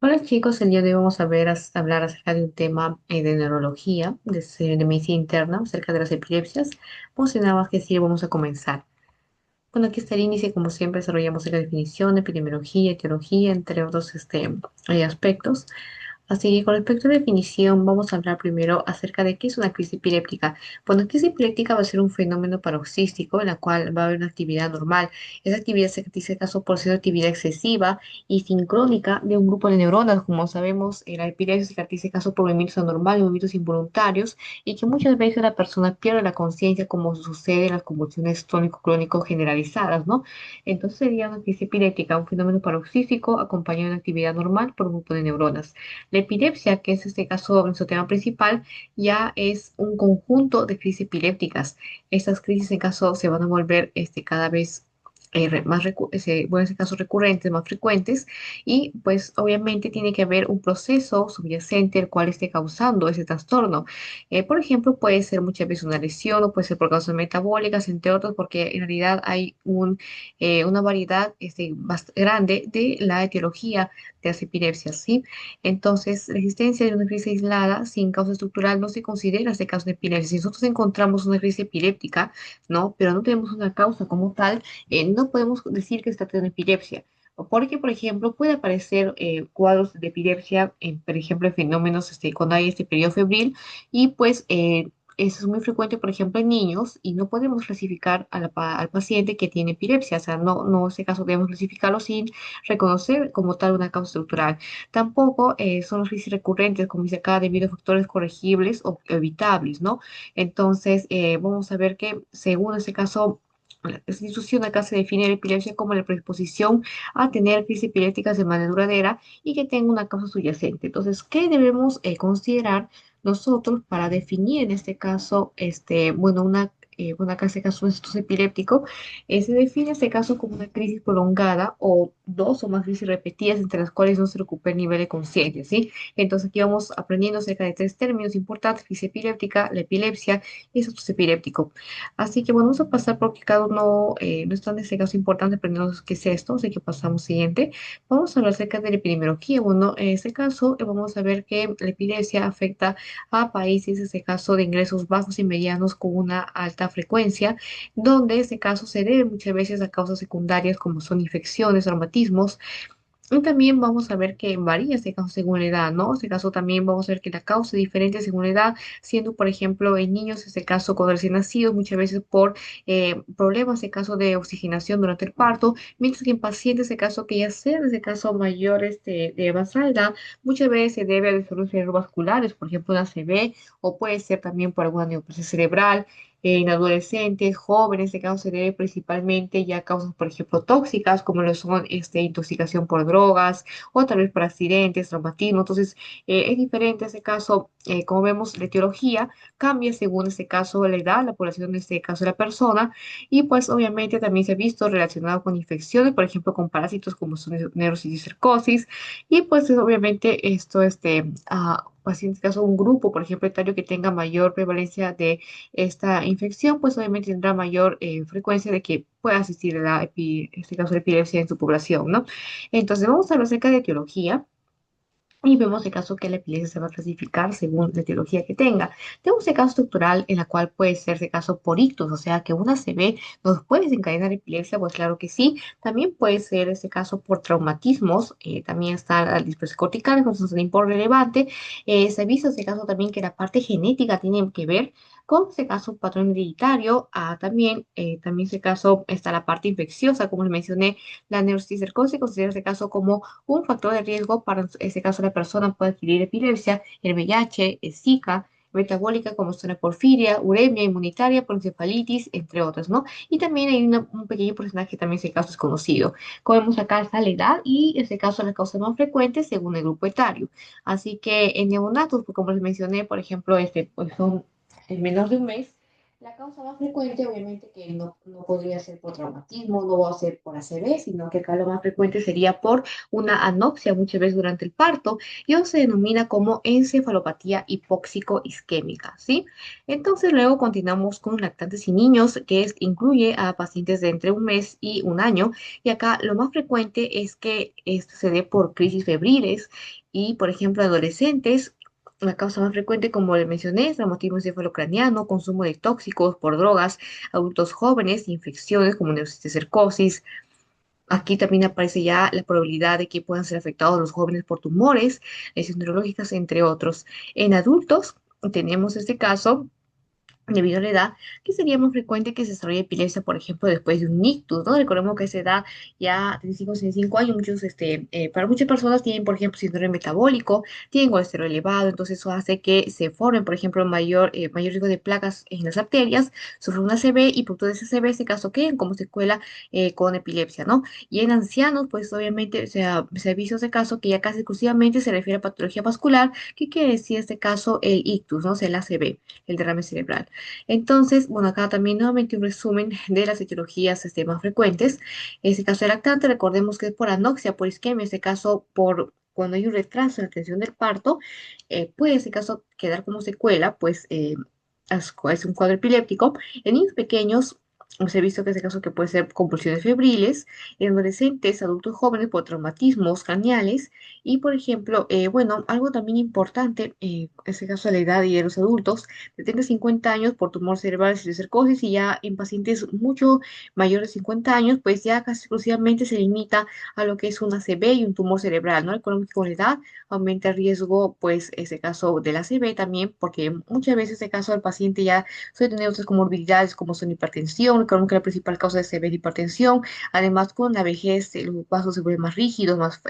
Hola chicos, el día de hoy vamos a hablar acerca de un tema de neurología, de medicina interna, acerca de las epilepsias. Pues sin nada más que decir, vamos a comenzar. Bueno, aquí está el índice, como siempre, desarrollamos la definición, epidemiología, etiología, entre otros aspectos. Así que con respecto a la definición, vamos a hablar primero acerca de qué es una crisis epiléptica. Bueno, una crisis epiléptica va a ser un fenómeno paroxístico en la cual va a haber una actividad normal. Esa actividad se caracteriza en caso por ser una actividad excesiva y sincrónica de un grupo de neuronas. Como sabemos, la epilepsia se caracteriza en caso por movimientos anormales, movimientos involuntarios y que muchas veces la persona pierde la conciencia como sucede en las convulsiones tónico-clónico generalizadas, ¿no? Entonces sería una crisis epiléptica, un fenómeno paroxístico acompañado de una actividad normal por un grupo de neuronas. La epilepsia, que es este caso, nuestro tema principal, ya es un conjunto de crisis epilépticas. Estas crisis, en caso, se van a volver cada vez bueno, en este caso recurrentes, más frecuentes, y pues obviamente tiene que haber un proceso subyacente el cual esté causando ese trastorno. Por ejemplo, puede ser muchas veces una lesión o puede ser por causas metabólicas, entre otros, porque en realidad hay una variedad grande de la etiología de las epilepsias, ¿sí? Entonces, la existencia de una crisis aislada sin causa estructural no se considera este caso de epilepsia. Si nosotros encontramos una crisis epiléptica, ¿no? Pero no tenemos una causa como tal, no podemos decir que está teniendo epilepsia. Porque, por ejemplo, puede aparecer cuadros de epilepsia, por ejemplo, en fenómenos cuando hay este periodo febril, y pues eso es muy frecuente, por ejemplo, en niños, y no podemos clasificar al paciente que tiene epilepsia. O sea, no, en este caso debemos clasificarlo sin reconocer como tal una causa estructural. Tampoco son los crisis recurrentes, como dice acá, debido a factores corregibles o evitables, ¿no? Entonces, vamos a ver que según este caso, la institución acá se define la epilepsia como la predisposición a tener crisis epilépticas de manera duradera y que tenga una causa subyacente. Entonces, ¿qué debemos considerar nosotros para definir en este caso, bueno, acá en este caso un estrés epiléptico? Se define este caso como una crisis prolongada o dos o más crisis repetidas entre las cuales no se recupera el nivel de conciencia, ¿sí? Entonces aquí vamos aprendiendo acerca de tres términos importantes: crisis epiléptica, la epilepsia y el estrés epiléptico. Así que bueno, vamos a pasar porque cada uno no es tan en este caso importante aprendernos qué es esto, así que pasamos siguiente. Vamos a hablar acerca de la epidemiología. Bueno, en este caso vamos a ver que la epilepsia afecta a países, en este caso de ingresos bajos y medianos con una alta frecuencia, donde este caso se debe muchas veces a causas secundarias como son infecciones, traumatismos, y también vamos a ver que varía este caso según la edad, ¿no? Este caso también vamos a ver que la causa es diferente según la edad, siendo, por ejemplo, en niños, este caso con recién nacidos, muchas veces por problemas, este caso de oxigenación durante el parto, mientras que en pacientes, este caso que ya sean, este caso mayores de avanzada edad, muchas veces se debe a desarrollos cerebrovasculares, por ejemplo, una ACV, o puede ser también por alguna neoplasia cerebral. En adolescentes, jóvenes, este caso se debe principalmente ya a causas, por ejemplo, tóxicas, como lo son intoxicación por drogas o tal vez por accidentes, traumatismo. Entonces, es diferente ese caso. Como vemos, la etiología cambia según este caso, la edad, la población, en este caso, de la persona. Y pues, obviamente, también se ha visto relacionado con infecciones, por ejemplo, con parásitos como son neurocisticercosis. Y pues, obviamente, esto, pacientes, caso un grupo, por ejemplo, etario que tenga mayor prevalencia de esta infección, pues obviamente tendrá mayor frecuencia de que pueda asistir a en este caso, la epilepsia en su población, ¿no? Entonces, vamos a hablar acerca de etiología. Y vemos el caso que la epilepsia se va a clasificar según la etiología que tenga. Tenemos el caso estructural en la cual puede ser el caso por ictus, o sea que una ACV nos puede desencadenar epilepsia, pues claro que sí. También puede ser ese caso por traumatismos, también está la displasia cortical, que es un por relevante. Se ha visto ese caso también que la parte genética tiene que ver con ese caso patrón hereditario. También ese caso está la parte infecciosa, como les mencioné, la neurocisticercosis considera ese caso como un factor de riesgo para, en este caso, la persona puede adquirir epilepsia, el VIH, el Zika, metabólica como son la porfiria, uremia inmunitaria, encefalitis, entre otras, ¿no? Y también hay un pequeño porcentaje que también ese caso es conocido. Como vemos acá está la edad y en este caso la causa más frecuente según el grupo etario. Así que en neonatos, pues, como les mencioné, por ejemplo, pues son en menos de un mes, La causa más frecuente, obviamente, que no podría ser por traumatismo, no va a ser por ACV, sino que acá lo más frecuente sería por una anopsia, muchas veces durante el parto, y eso se denomina como encefalopatía hipóxico-isquémica, ¿sí? Entonces, luego continuamos con lactantes y niños, incluye a pacientes de entre un mes y un año, y acá lo más frecuente es que esto se dé por crisis febriles y, por ejemplo, adolescentes. La causa más frecuente, como le mencioné, es traumatismo encefalocraniano, consumo de tóxicos por drogas, adultos jóvenes, infecciones como neocisticercosis. Aquí también aparece ya la probabilidad de que puedan ser afectados los jóvenes por tumores, lesiones neurológicas, entre otros. En adultos tenemos este caso debido a la edad, que sería más frecuente que se desarrolle epilepsia, por ejemplo, después de un ictus, ¿no? Recordemos que a esa edad, ya 35, 65 años, para muchas personas tienen, por ejemplo, síndrome metabólico, tienen colesterol elevado, entonces eso hace que se formen, por ejemplo, mayor riesgo de placas en las arterias, sufren una ACV y por todo ese ACV, ese caso quedan como secuela con epilepsia, ¿no? Y en ancianos, pues obviamente, o sea, se ha visto ese caso que ya casi exclusivamente se refiere a patología vascular, ¿qué quiere decir este caso? El ictus, ¿no? O sea, el ACV, el derrame cerebral. Entonces, bueno, acá también nuevamente un resumen de las etiologías más frecuentes. En este caso de lactante, recordemos que es por anoxia, por isquemia, en este caso por cuando hay un retraso en la atención del parto, puede en este caso quedar como secuela, pues es un cuadro epiléptico. En niños pequeños, se ha visto que en este caso que puede ser convulsiones febriles, en adolescentes, adultos jóvenes por traumatismos craneales y, por ejemplo, bueno, algo también importante, en este caso de la edad y de los adultos, de 30 a 50 años por tumor cerebral y cercosis y ya en pacientes mucho mayores de 50 años, pues ya casi exclusivamente se limita a lo que es una ACV y un tumor cerebral, ¿no? Recordemos que con la edad aumenta el riesgo, pues, ese caso de la ACV también, porque muchas veces ese caso del paciente ya suele tener otras comorbilidades como son hipertensión, recordemos que la principal causa de ACV es la hipertensión, además con la vejez los vasos se vuelven más rígidos, más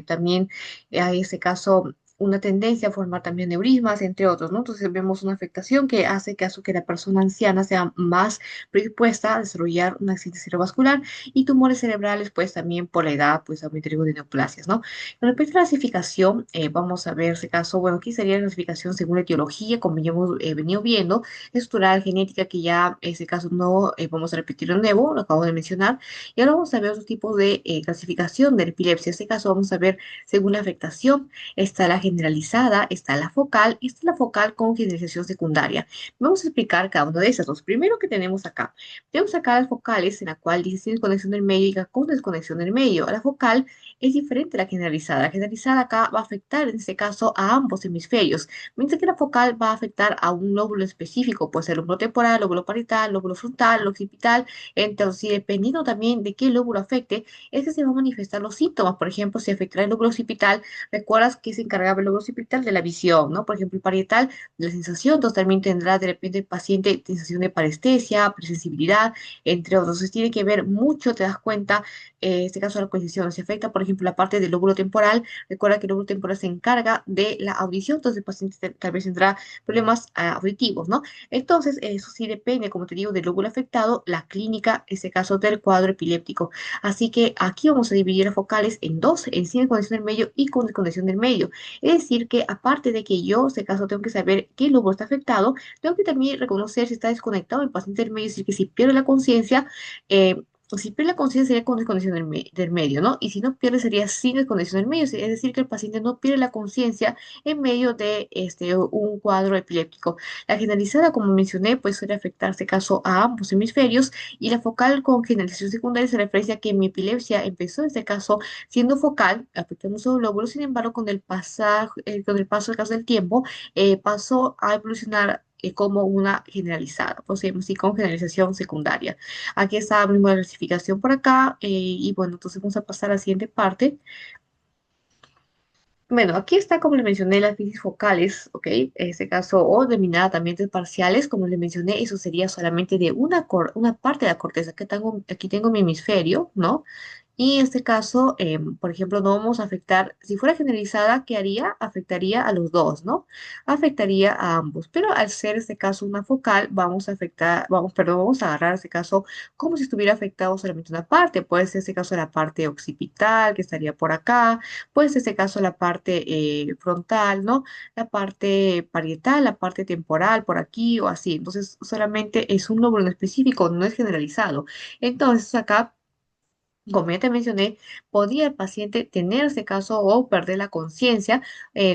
también hay ese caso una tendencia a formar también neurismas, entre otros, ¿no? Entonces vemos una afectación que hace que la persona anciana sea más predispuesta a desarrollar un accidente cerebrovascular y tumores cerebrales, pues también por la edad, pues aumenta el riesgo de neoplasias, ¿no? Con respecto a la clasificación, vamos a ver ese caso, bueno, aquí sería la clasificación según la etiología, como ya hemos venido viendo, estructural, genética, que ya ese caso no vamos a repetir de nuevo, lo acabo de mencionar, y ahora vamos a ver otros tipos de clasificación de epilepsia. En este caso vamos a ver según la afectación. Está la generalizada, está la focal y está la focal con generalización secundaria. Vamos a explicar cada una de esas dos. Primero que tenemos acá las focales en la cual dice sin desconexión del medio y con desconexión del medio. La focal es diferente a la generalizada. La generalizada acá va a afectar en este caso a ambos hemisferios, mientras que la focal va a afectar a un lóbulo específico, puede ser lóbulo temporal, lóbulo parietal, lóbulo frontal, occipital. Entonces, y dependiendo también de qué lóbulo afecte, es que se van a manifestar los síntomas. Por ejemplo, si afectará el lóbulo occipital, recuerdas que se encargaba el lobo occipital de la visión, ¿no? Por ejemplo, el parietal de la sensación, entonces también tendrá de repente el paciente sensación de parestesia, presensibilidad, entre otros. Entonces tiene que ver mucho, te das cuenta, en este caso de la conexión. Si afecta, por ejemplo, la parte del lóbulo temporal, recuerda que el lóbulo temporal se encarga de la audición, entonces el paciente tal vez tendrá problemas auditivos, ¿no? Entonces, eso sí depende, como te digo, del lóbulo afectado, la clínica, en este caso del cuadro epiléptico. Así que aquí vamos a dividir las focales en dos, en sin desconexión del medio y con desconexión del medio. Es decir, que aparte de que yo, en este caso, tengo que saber qué lobo está afectado, tengo que también reconocer si está desconectado el paciente del medio, es decir, que si pierde la conciencia, si pierde la conciencia sería con desconexión del medio, ¿no? Y si no pierde sería sin desconexión del medio, es decir, que el paciente no pierde la conciencia en medio de un cuadro epiléptico. La generalizada, como mencioné, pues suele afectar, en este caso, a ambos hemisferios y la focal con generalización secundaria se refiere a que mi epilepsia empezó, en este caso, siendo focal, afectando un solo lóbulo, sin embargo, con el paso del caso del tiempo, pasó a evolucionar como una generalizada, pues sí, con generalización secundaria. Aquí está la misma clasificación por acá, y bueno, entonces vamos a pasar a la siguiente parte. Bueno, aquí está, como le mencioné, las crisis focales, ¿ok? En este caso, o denominada también de parciales, como le mencioné, eso sería solamente de una parte de la corteza. Que tengo, aquí tengo mi hemisferio, ¿no? Y en este caso, por ejemplo, no vamos a afectar, si fuera generalizada, ¿qué haría? Afectaría a los dos, ¿no? Afectaría a ambos. Pero al ser este caso una focal, vamos a afectar, vamos, perdón, vamos a agarrar este caso como si estuviera afectado solamente una parte. Puede ser este caso la parte occipital, que estaría por acá. Puede ser este caso la parte frontal, ¿no? La parte parietal, la parte temporal, por aquí o así. Entonces, solamente es un lóbulo en específico, no es generalizado. Entonces, acá como ya te mencioné, podría el paciente tener ese caso o perder la conciencia,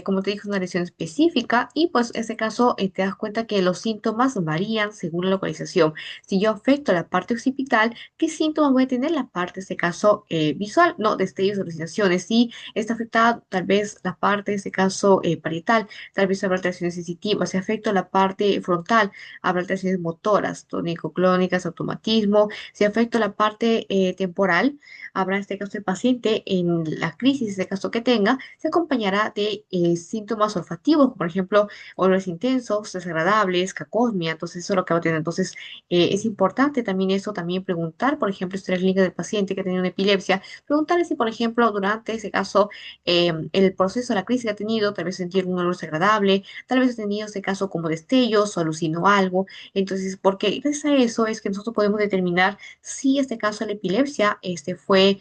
como te dije, es una lesión específica y pues en ese caso te das cuenta que los síntomas varían según la localización. Si yo afecto la parte occipital, ¿qué síntomas voy a tener la parte, en este caso, visual? No, destellos, alucinaciones. Si está afectada tal vez la parte, en este caso, parietal, tal vez habrá alteraciones sensitivas. Si afecto la parte frontal, habrá alteraciones motoras, tónico-clónicas, automatismo. Si afecto la parte temporal, habrá en este caso el paciente en la crisis, este caso que tenga, se acompañará de síntomas olfativos, por ejemplo, olores intensos, desagradables, cacosmia, entonces eso es lo que va a tener. Entonces, es importante también eso, también preguntar, por ejemplo, historial clínica del paciente que ha tenido una epilepsia, preguntarle si, por ejemplo, durante ese caso, el proceso de la crisis que ha tenido, tal vez sentir un olor desagradable, tal vez ha tenido ese caso como destellos o alucinó algo. Entonces, porque gracias a eso es que nosotros podemos determinar si este caso de la epilepsia fue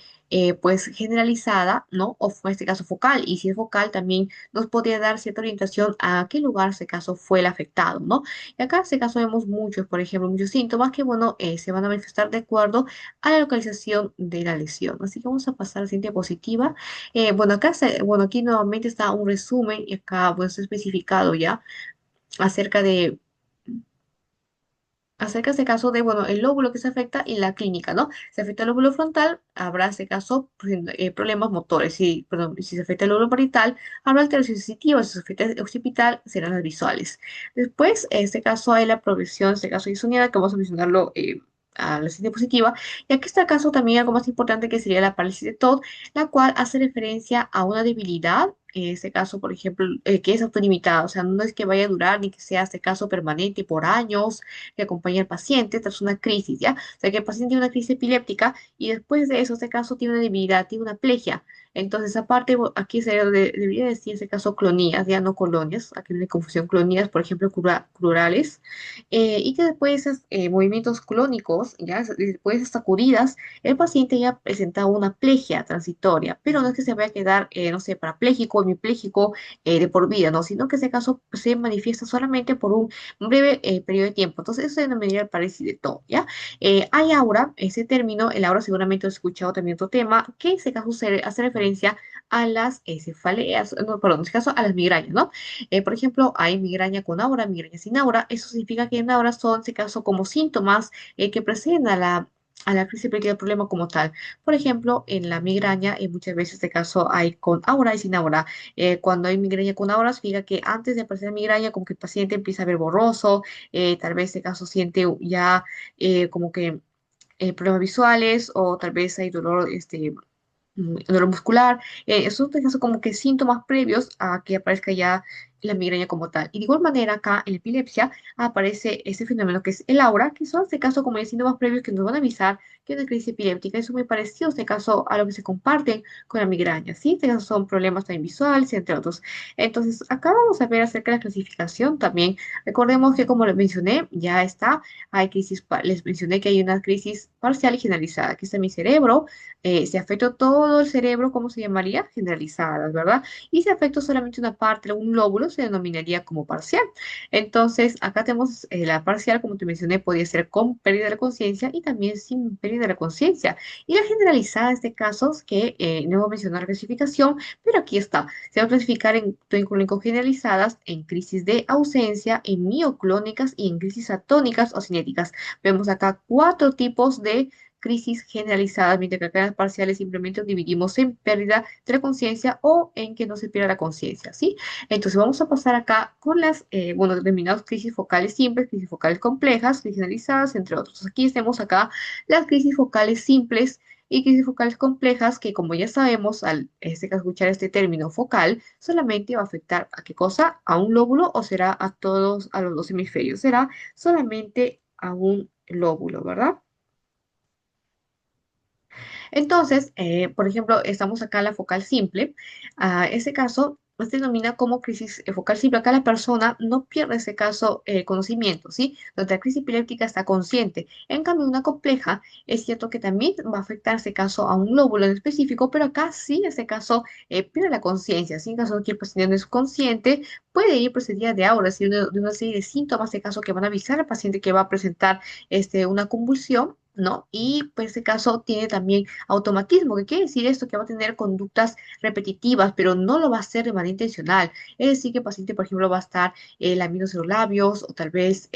pues generalizada, ¿no? O fue este caso focal. Y si es focal, también nos podría dar cierta orientación a qué lugar ese caso fue el afectado, ¿no? Y acá en este caso vemos muchos, por ejemplo, muchos síntomas que, bueno, se van a manifestar de acuerdo a la localización de la lesión. Así que vamos a pasar a la siguiente diapositiva. Bueno, bueno, aquí nuevamente está un resumen y acá, bueno, está especificado ya acerca de este caso de, bueno, el lóbulo que se afecta y la clínica, ¿no? Si afecta el lóbulo frontal, habrá ese caso problemas motores. Si, perdón, si se afecta el lóbulo parietal, habrá alteraciones sensitivas. Si se afecta el occipital, serán las visuales. Después, en este caso hay la progresión, en este caso disoniada, que vamos a mencionarlo a la siguiente diapositiva. Y aquí está el caso también algo más importante que sería la parálisis de TOD, la cual hace referencia a una debilidad en este caso, por ejemplo, que es autolimitada, o sea, no es que vaya a durar ni que sea este caso permanente por años, que acompaña al paciente tras una crisis, ¿ya? O sea, que el paciente tiene una crisis epiléptica y después de eso, este caso tiene una debilidad, tiene una plegia. Entonces, aparte, aquí se debería decir, en este caso, clonías, ya no colonias, aquí no hay confusión, clonías, por ejemplo, crurales, y que después de esos movimientos clónicos, ya, después de estas sacudidas, el paciente ya presenta una plegia transitoria, pero no es que se vaya a quedar, no sé, parapléjico, hemipléjico de por vida, ¿no? Sino que ese caso se manifiesta solamente por un breve periodo de tiempo. Entonces, eso se denomina el parálisis de TOD, ¿ya? Hay aura, ese término, el aura seguramente has escuchado también otro tema, que en este caso se hace referencia a las cefaleas, no, perdón, en este caso a las migrañas, ¿no? Por ejemplo, hay migraña con aura, migraña sin aura, eso significa que en aura son, en este caso, como síntomas que preceden a la crisis del problema como tal. Por ejemplo, en la migraña, muchas veces este caso hay con aura y sin aura. Cuando hay migraña con aura, significa que antes de aparecer la migraña, como que el paciente empieza a ver borroso, tal vez este caso siente ya como que problemas visuales o tal vez hay dolor, dolor muscular. Eso es caso como que síntomas previos a que aparezca ya la migraña como tal. Y de igual manera acá en la epilepsia aparece ese fenómeno que es el aura, que son este caso como de síntomas previos que nos van a avisar que es una crisis epiléptica. Eso me pareció este caso a lo que se comparten con la migraña, ¿sí? Este caso son problemas también visuales, entre otros. Entonces, acá vamos a ver acerca de la clasificación también. Recordemos que como les mencioné, ya está, hay crisis, les mencioné que hay una crisis parcial y generalizada. Aquí está mi cerebro, si afecto todo el cerebro, ¿cómo se llamaría? Generalizadas, ¿verdad? Y si afecto solamente una parte, un lóbulo, se denominaría como parcial. Entonces, acá tenemos la parcial, como te mencioné, podría ser con pérdida de la conciencia y también sin pérdida de la conciencia. Y la generalizada, en este caso, es que no hemos mencionado la clasificación, pero aquí está. Se va a clasificar en clínico generalizadas, en crisis de ausencia, en mioclónicas y en crisis atónicas o cinéticas. Vemos acá cuatro tipos de crisis generalizadas, mientras que acá en las parciales simplemente dividimos en pérdida de la conciencia o en que no se pierda la conciencia, ¿sí? Entonces vamos a pasar acá con las, bueno, denominadas crisis focales simples, crisis focales complejas, crisis generalizadas, entre otros. Aquí tenemos acá las crisis focales simples y crisis focales complejas, que como ya sabemos, al escuchar este término focal, solamente va a afectar a qué cosa, a un lóbulo o será a todos, a los dos hemisferios, será solamente a un lóbulo, ¿verdad? Entonces, por ejemplo, estamos acá en la focal simple. Ese caso se denomina como crisis focal simple. Acá la persona no pierde ese caso conocimiento, ¿sí? Donde la crisis epiléptica está consciente. En cambio, una compleja es cierto que también va a afectar ese caso a un lóbulo en específico, pero acá sí, ese caso pierde la conciencia. Si en caso de que el paciente no es consciente, puede ir precedida de ahora, ¿sí? De una serie de síntomas de caso que van a avisar al paciente que va a presentar una convulsión, ¿no? Y pues ese caso tiene también automatismo. ¿Qué quiere decir esto? Que va a tener conductas repetitivas, pero no lo va a hacer de manera intencional. Es decir, que el paciente, por ejemplo, va a estar lamiéndose los labios o tal vez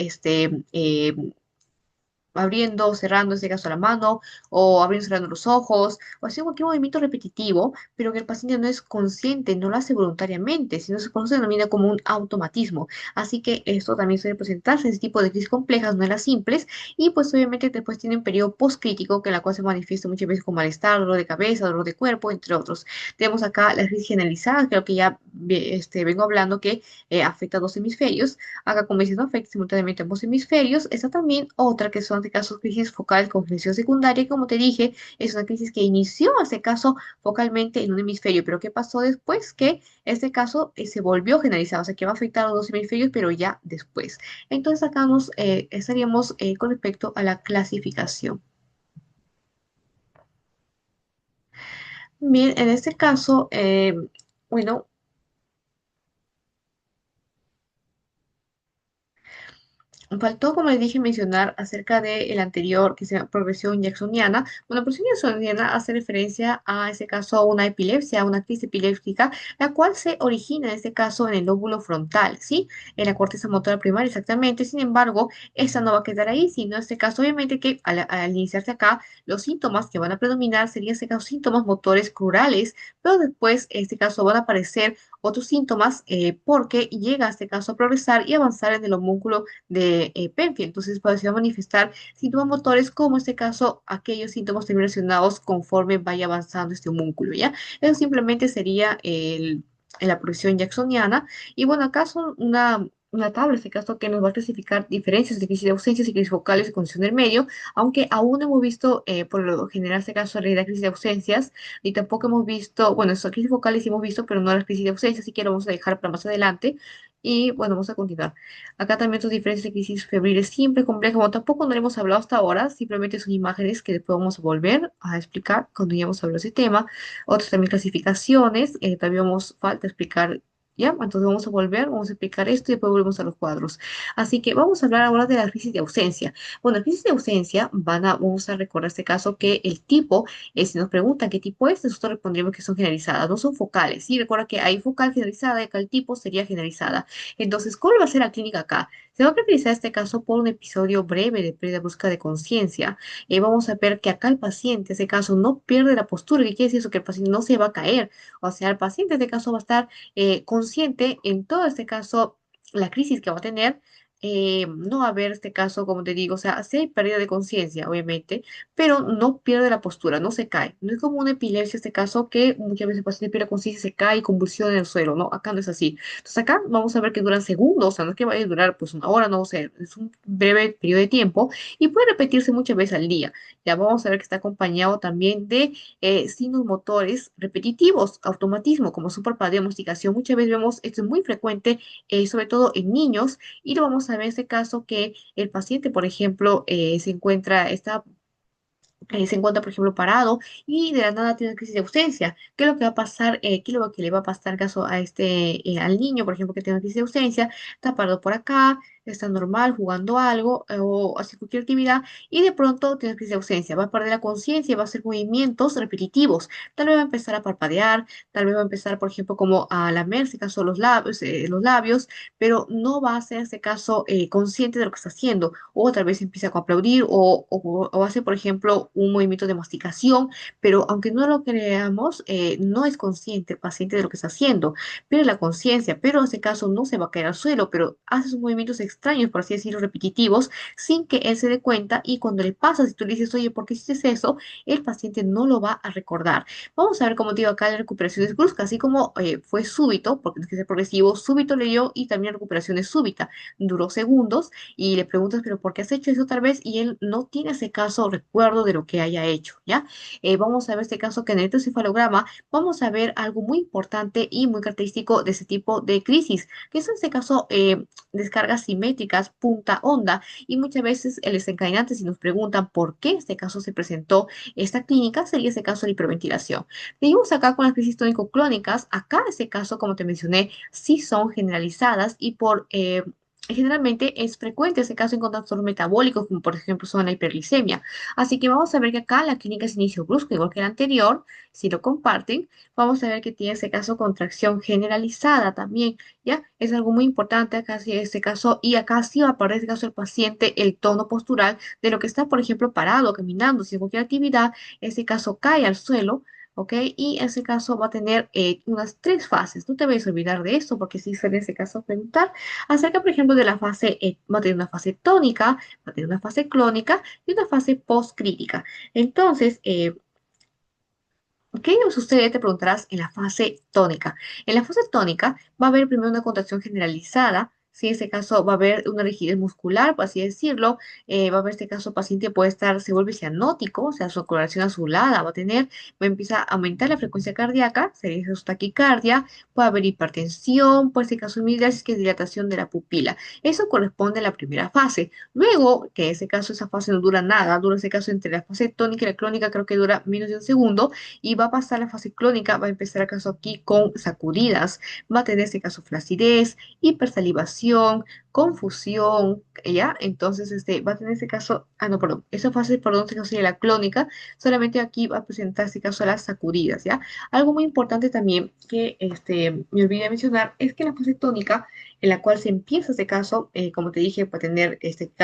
abriendo, cerrando, en este caso la mano, o abriendo, cerrando los ojos, o haciendo cualquier movimiento repetitivo, pero que el paciente no es consciente, no lo hace voluntariamente, sino por eso se denomina como un automatismo. Así que esto también suele presentarse en ese tipo de crisis complejas, no en las simples, y pues obviamente después tiene un periodo postcrítico, que la cual se manifiesta muchas veces con malestar, dolor de cabeza, dolor de cuerpo, entre otros. Tenemos acá la crisis generalizada, creo que ya vengo hablando que afecta a dos hemisferios. Acá, como dices, no afecta simultáneamente a ambos hemisferios. Está también otra que son de casos crisis focal con congestión secundaria. Y como te dije, es una crisis que inició ese caso focalmente en un hemisferio. Pero ¿qué pasó después? Que este caso se volvió generalizado. O sea, que va a afectar a los dos hemisferios, pero ya después. Entonces, acá nos estaríamos con respecto a la clasificación. Bien, en este caso, bueno, faltó, como les dije, mencionar acerca del anterior, que se llama progresión jacksoniana. Bueno, progresión jacksoniana hace referencia a ese caso a una epilepsia, a una crisis epiléptica, la cual se origina en este caso en el lóbulo frontal, ¿sí? En la corteza motora primaria, exactamente. Sin embargo, esta no va a quedar ahí, sino en este caso, obviamente, que al iniciarse acá, los síntomas que van a predominar serían, en este caso, síntomas motores crurales, pero después, en este caso, van a aparecer otros síntomas porque llega, en este caso, a progresar y avanzar en el homúnculo de Penfield. Entonces, pues, se va a manifestar síntomas motores, como en este caso, aquellos síntomas también relacionados conforme vaya avanzando este homúnculo, ¿ya? Eso simplemente sería la progresión jacksoniana. Y bueno, acá son una tabla, en este caso, que nos va a clasificar diferencias de crisis de ausencias y crisis vocales de condición del medio, aunque aún no hemos visto, por lo general, en este caso, la crisis de ausencias, y tampoco hemos visto, bueno, eso, crisis vocales sí hemos visto, pero no las crisis de ausencias, así que lo vamos a dejar para más adelante. Y bueno, vamos a continuar. Acá también sus diferencias de crisis febriles simples, complejas, como tampoco no le hemos hablado hasta ahora, simplemente son imágenes que después vamos a volver a explicar cuando ya hemos hablado de ese tema. Otras también clasificaciones, también vamos, falta explicar, ¿ya? Entonces vamos a volver, vamos a explicar esto y después volvemos a los cuadros. Así que vamos a hablar ahora de la crisis de ausencia. Bueno, la crisis de ausencia, vamos a recordar este caso que el tipo, si nos preguntan qué tipo es, nosotros respondríamos que son generalizadas, no son focales, ¿sí? Recuerda que hay focal generalizada y acá el tipo sería generalizada. Entonces, ¿cuál va a ser la clínica acá? Se va a caracterizar este caso por un episodio breve de pérdida brusca de conciencia. Vamos a ver que acá el paciente, en este caso, no pierde la postura. ¿Qué quiere decir eso? Que el paciente no se va a caer. O sea, el paciente, en este caso, va a estar consciente en todo este caso, la crisis que va a tener. No va a haber este caso, como te digo, o sea, sí hay pérdida de conciencia, obviamente, pero no pierde la postura, no se cae. No es como una epilepsia, este caso, que muchas veces el paciente pierde conciencia, se cae y convulsiona en el suelo, ¿no? Acá no es así. Entonces acá vamos a ver que duran segundos, o sea, no es que vaya a durar pues una hora, no sé, es un breve periodo de tiempo y puede repetirse muchas veces al día. Ya vamos a ver que está acompañado también de signos motores repetitivos, automatismo, como su parpadeo, masticación. Muchas veces vemos, esto es muy frecuente, sobre todo en niños, y lo vamos a ver en este caso que el paciente, por ejemplo, se encuentra, por ejemplo, parado y de la nada tiene una crisis de ausencia. ¿Qué es lo que va a pasar? ¿Qué es lo que le va a pasar en caso a al niño, por ejemplo, que tiene una crisis de ausencia? Está parado por acá, está normal, jugando algo o hace cualquier actividad y de pronto tiene crisis de ausencia. Va a perder la conciencia, va a hacer movimientos repetitivos. Tal vez va a empezar a parpadear, tal vez va a empezar, por ejemplo, como a lamerse, caso los labios, pero no va a ser, en este caso, consciente de lo que está haciendo o tal vez empieza a aplaudir o hace, por ejemplo, un movimiento de masticación, pero aunque no lo creamos, no es consciente el paciente de lo que está haciendo, pierde la conciencia, pero en este caso no se va a caer al suelo, pero hace sus movimientos extraños, por así decirlo, repetitivos, sin que él se dé cuenta y cuando le pasa, si tú le dices, oye, ¿por qué hiciste eso? El paciente no lo va a recordar. Vamos a ver, como te digo, acá la recuperación es brusca, así como fue súbito, porque tiene que ser progresivo, súbito leyó y también la recuperación es súbita, duró segundos y le preguntas, pero ¿por qué has hecho eso tal vez? Y él no tiene ese caso recuerdo de lo que haya hecho, ¿ya? Vamos a ver este caso que en el electrocefalograma vamos a ver algo muy importante y muy característico de ese tipo de crisis, que es en este caso descargas simétricas, punta onda, y muchas veces el desencadenante, si nos preguntan por qué este caso se presentó, esta clínica sería ese caso de hiperventilación. Seguimos acá con las crisis tónico-clónicas, acá ese caso, como te mencioné, sí son generalizadas y por... generalmente es frecuente ese caso en trastornos metabólicos, como por ejemplo son la hiperglicemia. Así que vamos a ver que acá la clínica es inicio brusco, igual que la anterior, si lo comparten, vamos a ver que tiene ese caso contracción generalizada también, ¿ya? Es algo muy importante acá, sí, este caso, y acá sí va a aparecer este caso el paciente, el tono postural de lo que está, por ejemplo, parado, caminando, sin cualquier actividad, ese caso cae al suelo, ¿ok? Y ese caso va a tener unas tres fases. No te vayas a olvidar de esto, porque sí suele en ese caso preguntar acerca, por ejemplo, de la fase, va a tener una fase tónica, va a tener una fase clónica y una fase postcrítica. Entonces, ¿qué sucede? Te preguntarás en la fase tónica. En la fase tónica va a haber primero una contracción generalizada. Si en este caso va a haber una rigidez muscular, por así decirlo, va a haber este caso paciente puede estar, se vuelve cianótico, o sea, su coloración azulada va a tener, va a empezar a aumentar la frecuencia cardíaca, sería su taquicardia, puede haber hipertensión, por este caso hemidiálisis, que es dilatación de la pupila. Eso corresponde a la primera fase. Luego, que en ese caso esa fase no dura nada, dura ese caso entre la fase tónica y la clónica, creo que dura menos de un segundo y va a pasar la fase clónica, va a empezar acaso aquí con sacudidas, va a tener este caso flacidez, hipersalivación, confusión, ¿ya? Entonces, va a tener este caso, no, perdón, esa fase, perdón, este caso sería la clónica, solamente aquí va a presentar este caso las sacudidas, ¿ya? Algo muy importante también que me olvidé mencionar es que la fase tónica, en la cual se empieza este caso, como te dije, va a tener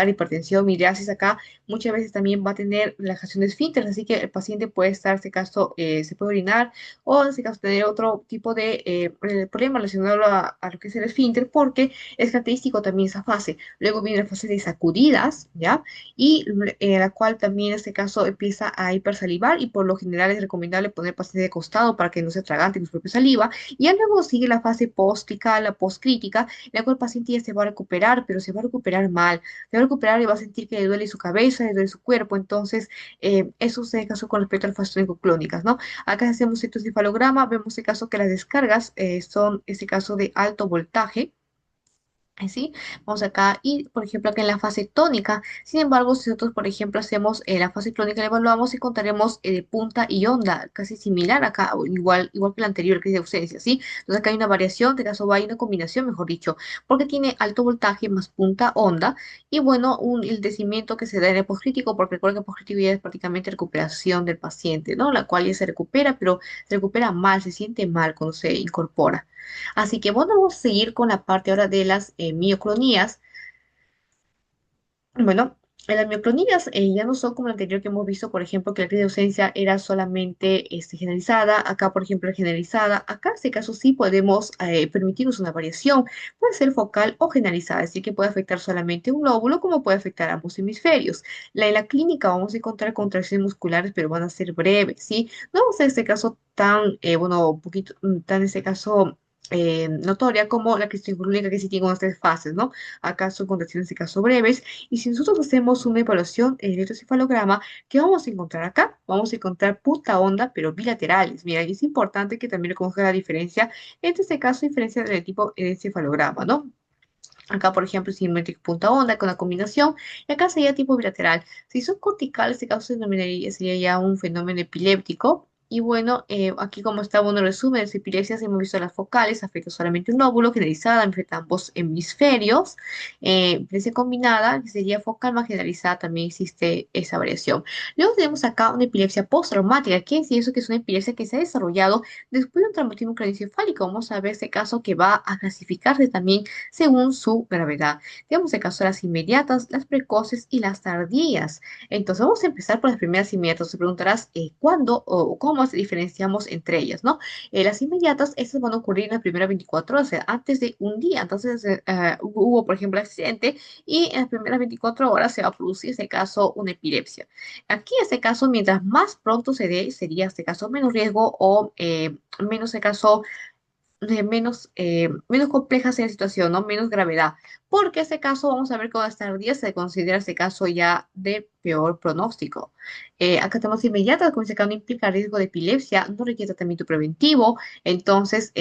hipertensión, miriasis acá, muchas veces también va a tener relajación de esfínteres, así que el paciente puede estar, en este caso, se puede orinar o en este caso tener otro tipo de problema relacionado a lo que es el esfínter, porque es característico también esa fase. Luego viene la fase de sacudidas, ¿ya? Y la cual también en este caso empieza a hipersalivar y por lo general es recomendable poner el paciente de costado para que no se atragante con su propia saliva. Y ya luego sigue la fase póstica, la postcrítica, en la cual el paciente ya se va a recuperar, pero se va a recuperar mal, se va a recuperar y va a sentir que le duele su cabeza, le duele su cuerpo, entonces eso es el caso con respecto a las fases clónicas, ¿no? Acá hacemos electroencefalograma, vemos el caso que las descargas son ese caso de alto voltaje, ¿sí? Vamos acá y, por ejemplo, acá en la fase tónica, sin embargo, si nosotros, por ejemplo, hacemos la fase clónica, la evaluamos y contaremos de punta y onda, casi similar acá, o igual que la anterior, que es de ausencia, ¿sí? Entonces acá hay una variación, de caso va, hay una combinación, mejor dicho, porque tiene alto voltaje más punta onda, y bueno, el decimiento que se da en el postcrítico, porque recuerda que el postcrítico ya es prácticamente recuperación del paciente, ¿no? La cual ya se recupera, pero se recupera mal, se siente mal cuando se incorpora. Así que bueno, vamos a seguir con la parte ahora de las mioclonías. Bueno, en las mioclonías ya no son como la anterior que hemos visto, por ejemplo, que la crisis de ausencia era solamente generalizada, acá, por ejemplo, generalizada. Acá, en este caso, sí podemos permitirnos una variación. Puede ser focal o generalizada, es decir, que puede afectar solamente un lóbulo, como puede afectar ambos hemisferios. En la clínica vamos a encontrar contracciones musculares, pero van a ser breves, ¿sí? No vamos a este caso tan, bueno, un poquito, tan en este caso notoria como la crisis clínica que sí tiene unas tres fases, ¿no? Acá son contracciones de caso breves y si nosotros hacemos una evaluación en el electroencefalograma, ¿qué vamos a encontrar acá? Vamos a encontrar punta onda, pero bilaterales. Mira, y es importante que también reconozca la diferencia entre este caso, diferencia del tipo de encefalograma, ¿no? Acá, por ejemplo, simétrico punta onda con la combinación, y acá sería tipo bilateral. Si son corticales, este caso sería ya un fenómeno epiléptico. Y bueno, aquí como está bueno resumen de las epilepsias, hemos visto las focales, afecta solamente un lóbulo, generalizada, afecta ambos hemisferios. Epilepsia combinada, que sería focal más generalizada, también existe esa variación. Luego tenemos acá una epilepsia postraumática, que es eso que es una epilepsia que se ha desarrollado después de un traumatismo craneoencefálico. Vamos a ver este caso que va a clasificarse también según su gravedad. Tenemos el caso de las inmediatas, las precoces y las tardías. Entonces vamos a empezar por las primeras inmediatas. Te preguntarás cuándo o cómo mencionamos, diferenciamos entre ellas, ¿no? Las inmediatas, estas van a ocurrir en las primeras 24 horas, o sea, antes de un día. Entonces, hubo, por ejemplo, accidente y en las primeras 24 horas se va a producir, en este caso, una epilepsia. Aquí, en este caso, mientras más pronto se dé, sería, en este caso, menos riesgo o menos, en este caso, menos compleja sea la situación, ¿no? Menos gravedad. Porque este caso, vamos a ver cómo esta tardía se considera este caso ya de peor pronóstico. Acá tenemos inmediata, como dice acá, no implica riesgo de epilepsia, no requiere tratamiento preventivo. Entonces,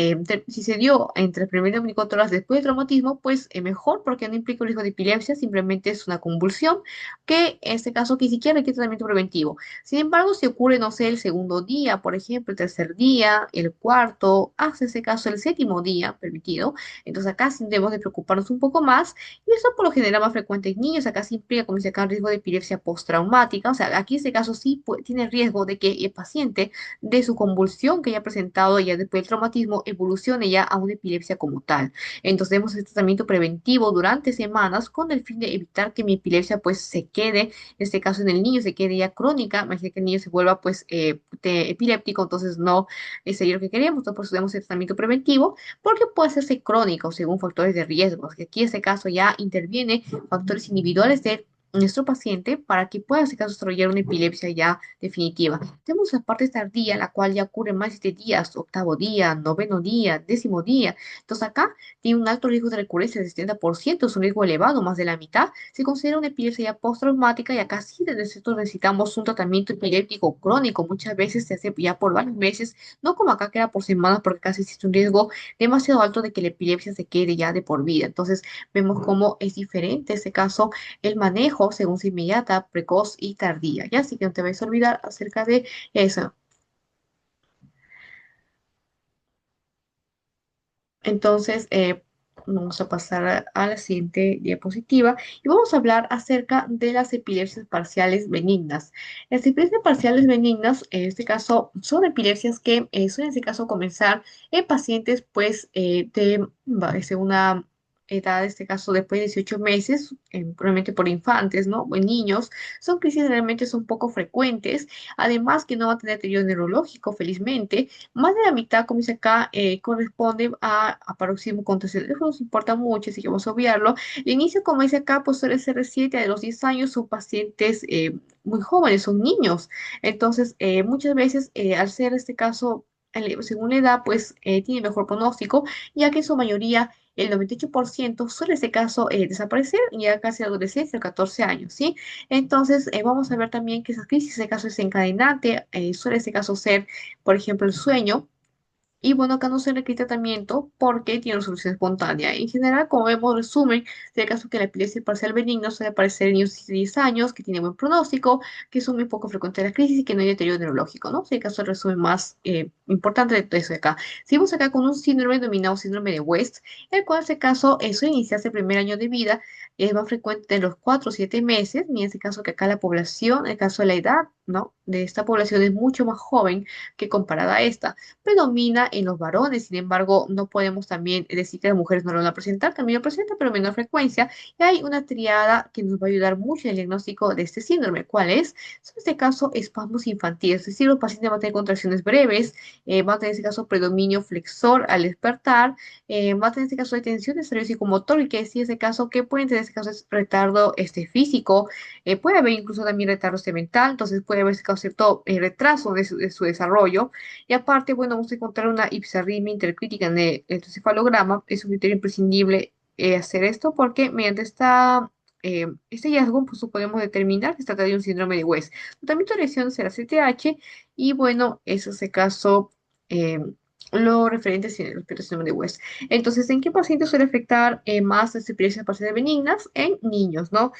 si se dio entre las primeras 24 horas después del traumatismo, pues mejor porque no implica un riesgo de epilepsia, simplemente es una convulsión que en este caso que ni siquiera requiere tratamiento preventivo. Sin embargo, si ocurre, no sé, el segundo día, por ejemplo, el tercer día, el cuarto, hasta ese caso el séptimo día permitido, entonces acá sí debemos de preocuparnos un poco más y eso por lo general más frecuente en niños, acá sí implica, como dice acá, riesgo de epilepsia postraumática, o sea, aquí en este caso sí tiene riesgo de que el paciente de su convulsión que haya presentado ya después del traumatismo evolucione ya a una epilepsia como tal. Entonces debemos hacer tratamiento preventivo durante semanas con el fin de evitar que mi epilepsia pues se quede, en este caso en el niño se quede ya crónica, imagínate que el niño se vuelva pues epiléptico, entonces no sería lo que queríamos, entonces por eso debemos hacer tratamiento preventivo, porque puede hacerse crónico según factores de riesgo, que aquí en este caso ya interviene factores individuales de nuestro paciente para que pueda, en este caso, desarrollar una epilepsia ya definitiva. Tenemos la parte tardía, la cual ya ocurre más de 7 días, octavo día, noveno día, décimo día. Entonces acá tiene un alto riesgo de recurrencia del 70%, es un riesgo elevado, más de la mitad. Se considera una epilepsia ya postraumática y acá sí nosotros necesitamos un tratamiento epiléptico crónico. Muchas veces se hace ya por varios meses, no como acá queda por semanas, porque casi existe un riesgo demasiado alto de que la epilepsia se quede ya de por vida. Entonces vemos cómo es diferente en este caso el manejo según si inmediata, precoz y tardía. ¿Ya? Así que no te vayas a olvidar acerca de eso. Entonces, vamos a pasar a la siguiente diapositiva y vamos a hablar acerca de las epilepsias parciales benignas. Las epilepsias parciales benignas, en este caso, son epilepsias que suelen, en este caso, comenzar en pacientes, pues, de una edad, en este caso, después de 18 meses, probablemente por infantes, ¿no? O en niños. Son crisis realmente son poco frecuentes, además que no va a tener deterioro neurológico, felizmente, más de la mitad, como dice acá, corresponde a paroxismo controversial. Eso nos importa mucho, así que vamos a obviarlo. El inicio, como dice acá, pues suele ser de 7 a los 10 años, son pacientes muy jóvenes, son niños. Entonces, muchas veces, al ser este caso, según la edad, pues tiene mejor pronóstico, ya que en su mayoría el 98% suele ese caso desaparecer ya casi adolescencia, 14 años, ¿sí? Entonces, vamos a ver también que esa crisis, ese caso desencadenante, suele ese caso ser por ejemplo, el sueño. Y bueno, acá no se requiere tratamiento porque tiene resolución espontánea. En general, como vemos, resumen, en el caso que la epilepsia parcial benigna suele aparecer en niños de 10 años, que tiene buen pronóstico, que son muy poco frecuentes las crisis y que no hay deterioro neurológico, ¿no? En el caso, el resumen más importante de todo eso de acá. Seguimos acá con un síndrome denominado síndrome de West, el cual, en este caso, suele iniciarse el primer año de vida, es más frecuente en los 4 o 7 meses, y en este caso que acá la población, en el caso de la edad, ¿no? De esta población es mucho más joven que comparada a esta predomina en los varones. Sin embargo, no podemos también decir que las mujeres no lo van a presentar, también lo presentan, pero a menor frecuencia. Y hay una triada que nos va a ayudar mucho en el diagnóstico de este síndrome. ¿Cuál es? En este caso, espasmos infantiles, es decir, los pacientes van a tener contracciones breves, van a tener en este caso predominio flexor al despertar, van a tener en este caso detención de desarrollo psicomotor, y que decir en este caso que pueden tener en este caso es retardo físico, puede haber incluso también retardo mental, entonces puede haber en este caso cierto retraso de su desarrollo. Y aparte, bueno, vamos a encontrar una hiperarritmia intercrítica en el electrocefalograma. Es un criterio imprescindible hacer esto porque mediante este hallazgo pues, podemos determinar que se trata de un síndrome de West. Tratamiento de lesión será CTH y bueno, eso es el caso, eh, lo referente respecto al síndrome de West. Entonces, ¿en qué pacientes suele afectar más las epilepsias parciales benignas? En niños, ¿no?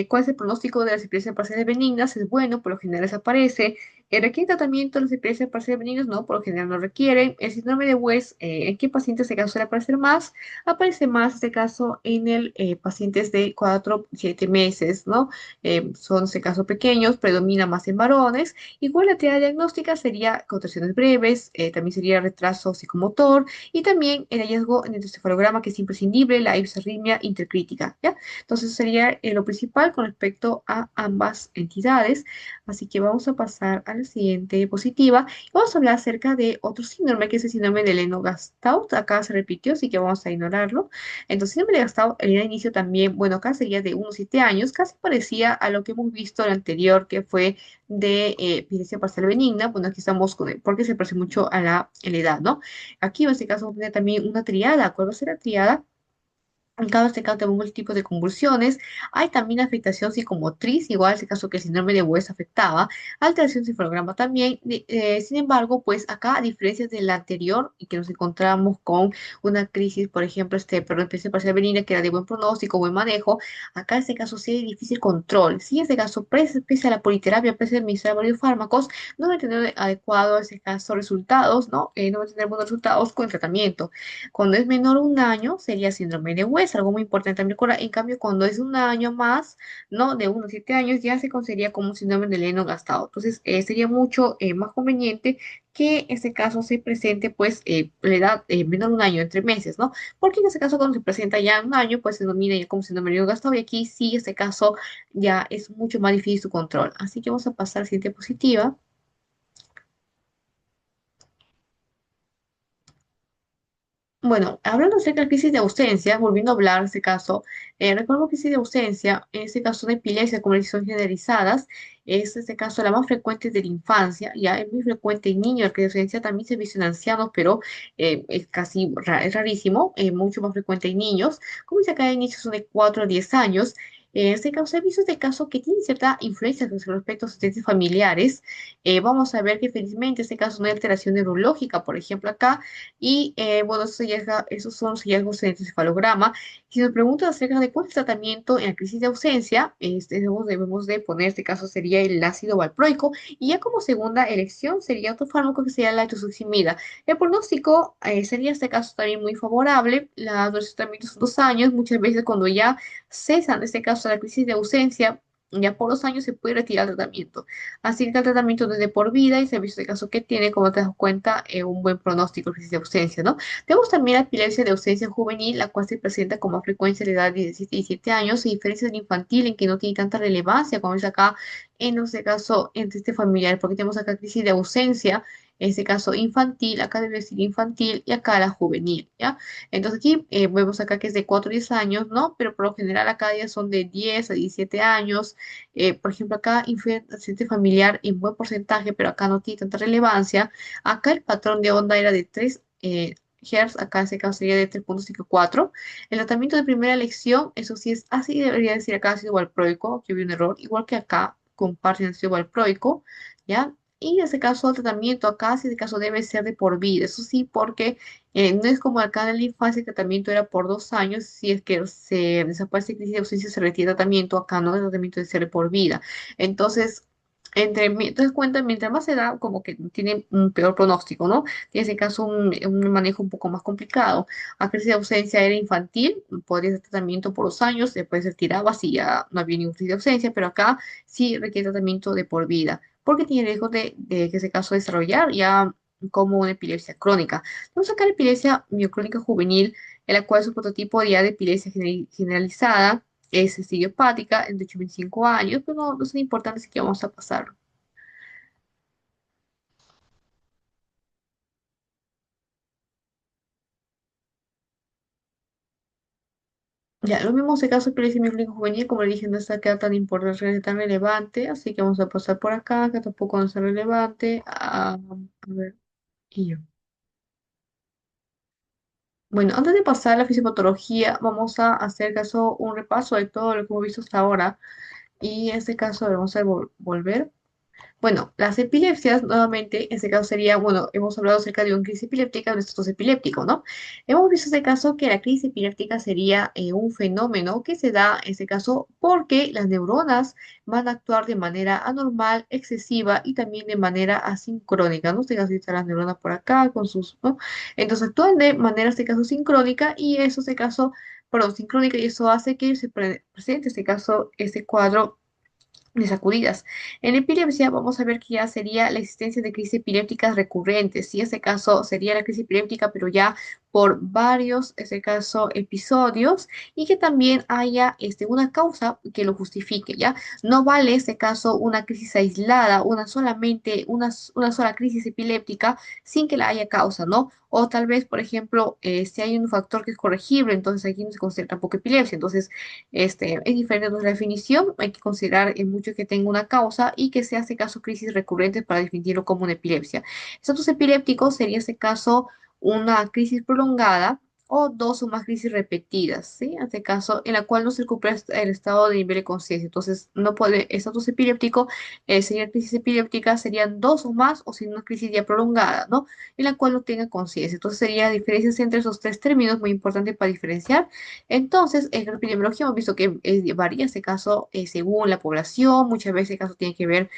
¿Cuál es el pronóstico de las epilepsias parciales benignas? Es bueno, por lo general desaparece. ¿Requiere tratamiento las epilepsias parciales benignas? No, por lo general no requieren. El síndrome de West, ¿en qué pacientes este caso suele aparecer más? Aparece más este caso en el pacientes de 4 7 meses, ¿no? Son en este caso pequeños, predomina más en varones. Igual la teoría diagnóstica sería contracciones breves, también sería retraso psicomotor y también el hallazgo en el encefalograma que es imprescindible, la hiperarritmia intercrítica, ¿ya? Entonces sería lo principal con respecto a ambas entidades. Así que vamos a pasar a la siguiente diapositiva. Vamos a hablar acerca de otro síndrome, que es el síndrome de Lennox-Gastaut. Acá se repitió, así que vamos a ignorarlo. Entonces, síndrome de Gastaut, el inicio también, bueno, acá sería de unos 7 años, casi parecía a lo que hemos visto el anterior, que fue de epilepsia parcial benigna. Bueno, aquí estamos con porque se parece mucho a la edad, ¿no? Aquí en este caso vamos a tener también una triada. ¿Cuál va a ser la triada? En cada este caso tenemos el tipo de convulsiones. Hay también afectación psicomotriz, igual en este caso que el síndrome de West afectaba, alteración cefalograma también. Sin embargo, pues acá, a diferencia del anterior, y que nos encontramos con una crisis, por ejemplo, perdón, epilepsia parcial benigna, que era de buen pronóstico, buen manejo, acá en este caso sí hay difícil control. Sí, en este caso, pese a la politerapia, pese a administrar varios fármacos, no va a tener adecuado, en este caso, resultados, ¿no? No va a tener buenos resultados con el tratamiento. Cuando es menor a un año, sería síndrome de West, algo muy importante también recordar. En cambio, cuando es un año más, ¿no? De 1 a 7 años, ya se consideraría como un síndrome de Lennox gastado. Entonces, sería mucho más conveniente que este caso se presente, pues, la edad menor a un año, entre meses, ¿no? Porque en este caso, cuando se presenta ya un año, pues se denomina ya como síndrome de Lennox gastado, y aquí sí, este caso ya es mucho más difícil su control. Así que vamos a pasar a la siguiente diapositiva. Bueno, hablando acerca de crisis de ausencia, volviendo a hablar de este caso, recuerdo crisis de ausencia, en este caso de epilepsia con lesiones generalizadas, es este caso la más frecuente de la infancia, ya es muy frecuente en niños, la crisis de ausencia también se ve en ancianos, pero es casi es rarísimo, mucho más frecuente en niños. Como dice acá, en niños son de 4 a 10 años. En este caso, he visto este caso que tiene cierta influencia con respecto a sus asistentes familiares. Vamos a ver que felizmente este caso no hay alteración neurológica, por ejemplo, acá y bueno, esos son los hallazgos en el encefalograma. Si nos preguntan acerca de cuál es el tratamiento en la crisis de ausencia, debemos de poner, este caso sería el ácido valproico, y ya como segunda elección sería otro fármaco que sería la etosuximida. El pronóstico sería este caso también muy favorable, la duración de tratamiento son 2 años, muchas veces cuando ya cesan, en este caso, la crisis de ausencia, ya por 2 años se puede retirar el tratamiento. Así que el tratamiento es de por vida y se ha visto el caso que tiene, como te das cuenta, un buen pronóstico de crisis de ausencia, ¿no? Tenemos también la epilepsia de ausencia juvenil, la cual se presenta con más frecuencia en la edad de 17 y 17 años, y diferencia del infantil en que no tiene tanta relevancia como es acá en este caso entre este familiar, porque tenemos acá crisis de ausencia, en este caso infantil, acá debe decir infantil y acá la juvenil, ¿ya? Entonces aquí vemos acá que es de 4 a 10 años, ¿no? Pero por lo general acá ya son de 10 a 17 años. Por ejemplo, acá influye el accidente familiar en buen porcentaje, pero acá no tiene tanta relevancia. Acá el patrón de onda era de 3 Hz, acá en este caso sería de 3,54. El tratamiento de primera elección, eso sí es así, debería decir acá ácido valproico, que hubo un error, igual que acá comparten ácido valproico, ¿ya? Y en este caso, el tratamiento acá, si en este caso debe ser de por vida, eso sí, porque no es como acá en la infancia, el tratamiento era por 2 años, si es que se desaparece crisis de ausencia, se retira el tratamiento, acá no, el tratamiento debe ser de por vida. Entonces, entonces cuenta, mientras más se da, como que tiene un peor pronóstico, ¿no? Tiene ese caso un manejo un poco más complicado. A crisis de ausencia era infantil, podría ser tratamiento por 2 años, después se retiraba si ya no había ningún crisis de ausencia, pero acá sí requiere tratamiento de por vida, porque tiene riesgo de que ese caso desarrollar ya como una epilepsia crónica. Vamos a sacar epilepsia mioclónica juvenil, en la cual su prototipo ya de epilepsia generalizada es idiopática, de hecho 25 años, pero no es importante, así que vamos a pasar. Ya, lo mismo se caso de epilepsia mioclónica juvenil, como le dije, no está queda tan importante, tan relevante, así que vamos a pasar por acá, que tampoco no es relevante. A ver, y yo. Bueno, antes de pasar a la fisiopatología, vamos a hacer caso un repaso de todo lo que hemos visto hasta ahora. Y en este caso vamos a volver. Bueno, las epilepsias, nuevamente, en este caso sería, bueno, hemos hablado acerca de una crisis epiléptica, de un estatus epiléptico, ¿no? Hemos visto en este caso que la crisis epiléptica sería un fenómeno que se da, en este caso, porque las neuronas van a actuar de manera anormal, excesiva y también de manera asincrónica, ¿no? En este caso están las neuronas por acá con sus, ¿no? Entonces actúan de manera, en este caso, sincrónica y eso, en este caso, perdón, sincrónica y eso hace que se presente, en este caso, este cuadro de sacudidas. En epilepsia vamos a ver que ya sería la existencia de crisis epilépticas recurrentes. Si ese caso sería la crisis epiléptica, pero ya por varios, en este caso, episodios y que también haya una causa que lo justifique, ¿ya? No vale, en este caso, una crisis aislada, una sola crisis epiléptica sin que la haya causa, ¿no? O tal vez, por ejemplo, si hay un factor que es corregible, entonces aquí no se considera tampoco epilepsia. Entonces, es diferente nuestra definición. Hay que considerar en mucho que tenga una causa y que se hace caso crisis recurrentes para definirlo como una epilepsia. Estatus epiléptico sería, en este caso, una crisis prolongada o dos o más crisis repetidas, ¿sí? En este caso, en la cual no se recupera el estado de nivel de conciencia. Entonces, no puede, estatus epiléptico, sería crisis epiléptica, serían dos o más, o si no, una crisis ya prolongada, ¿no? En la cual no tenga conciencia. Entonces, sería diferencias entre esos tres términos, muy importante para diferenciar. Entonces, en la epidemiología hemos visto que varía este caso según la población, muchas veces el caso tiene que ver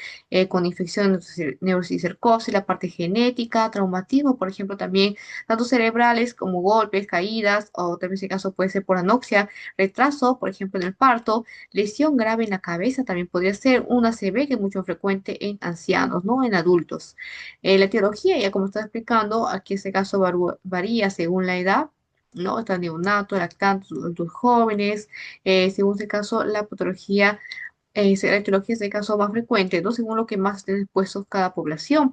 con infección de neurocicercosis, la parte genética, traumatismo, por ejemplo, también tanto cerebrales como golpes, caídas, o también ese caso puede ser por anoxia, retraso, por ejemplo, en el parto, lesión grave en la cabeza, también podría ser una ACV, que es mucho frecuente en ancianos, ¿no? En adultos. La etiología, ya como estaba explicando, aquí este caso varía según la edad. ¿No? Está neonato, lactantes, adultos jóvenes, según este caso, la patología la etiología es el caso más frecuente, ¿no? Según lo que más estén expuestos cada población.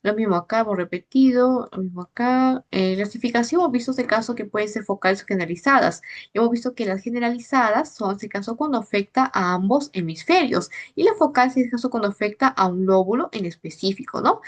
Lo mismo acá, hemos repetido, lo mismo acá. Clasificación, hemos visto este caso que pueden ser focales o generalizadas. Hemos visto que las generalizadas son este caso cuando afecta a ambos hemisferios y la focal es este caso cuando afecta a un lóbulo en específico, ¿no?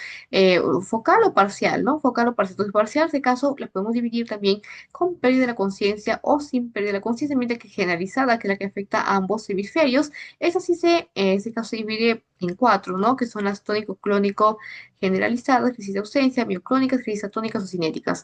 Focal o parcial, ¿no? Focal o parcial. Entonces, parcial, este caso, la podemos dividir también con pérdida de la conciencia o sin pérdida de la conciencia, mientras que generalizada, que es la que afecta a ambos hemisferios, esa sí ese caso se divide en cuatro, ¿no? Que son las tónico-clónico generalizadas, crisis de ausencia, mioclónicas, crisis atónicas o cinéticas.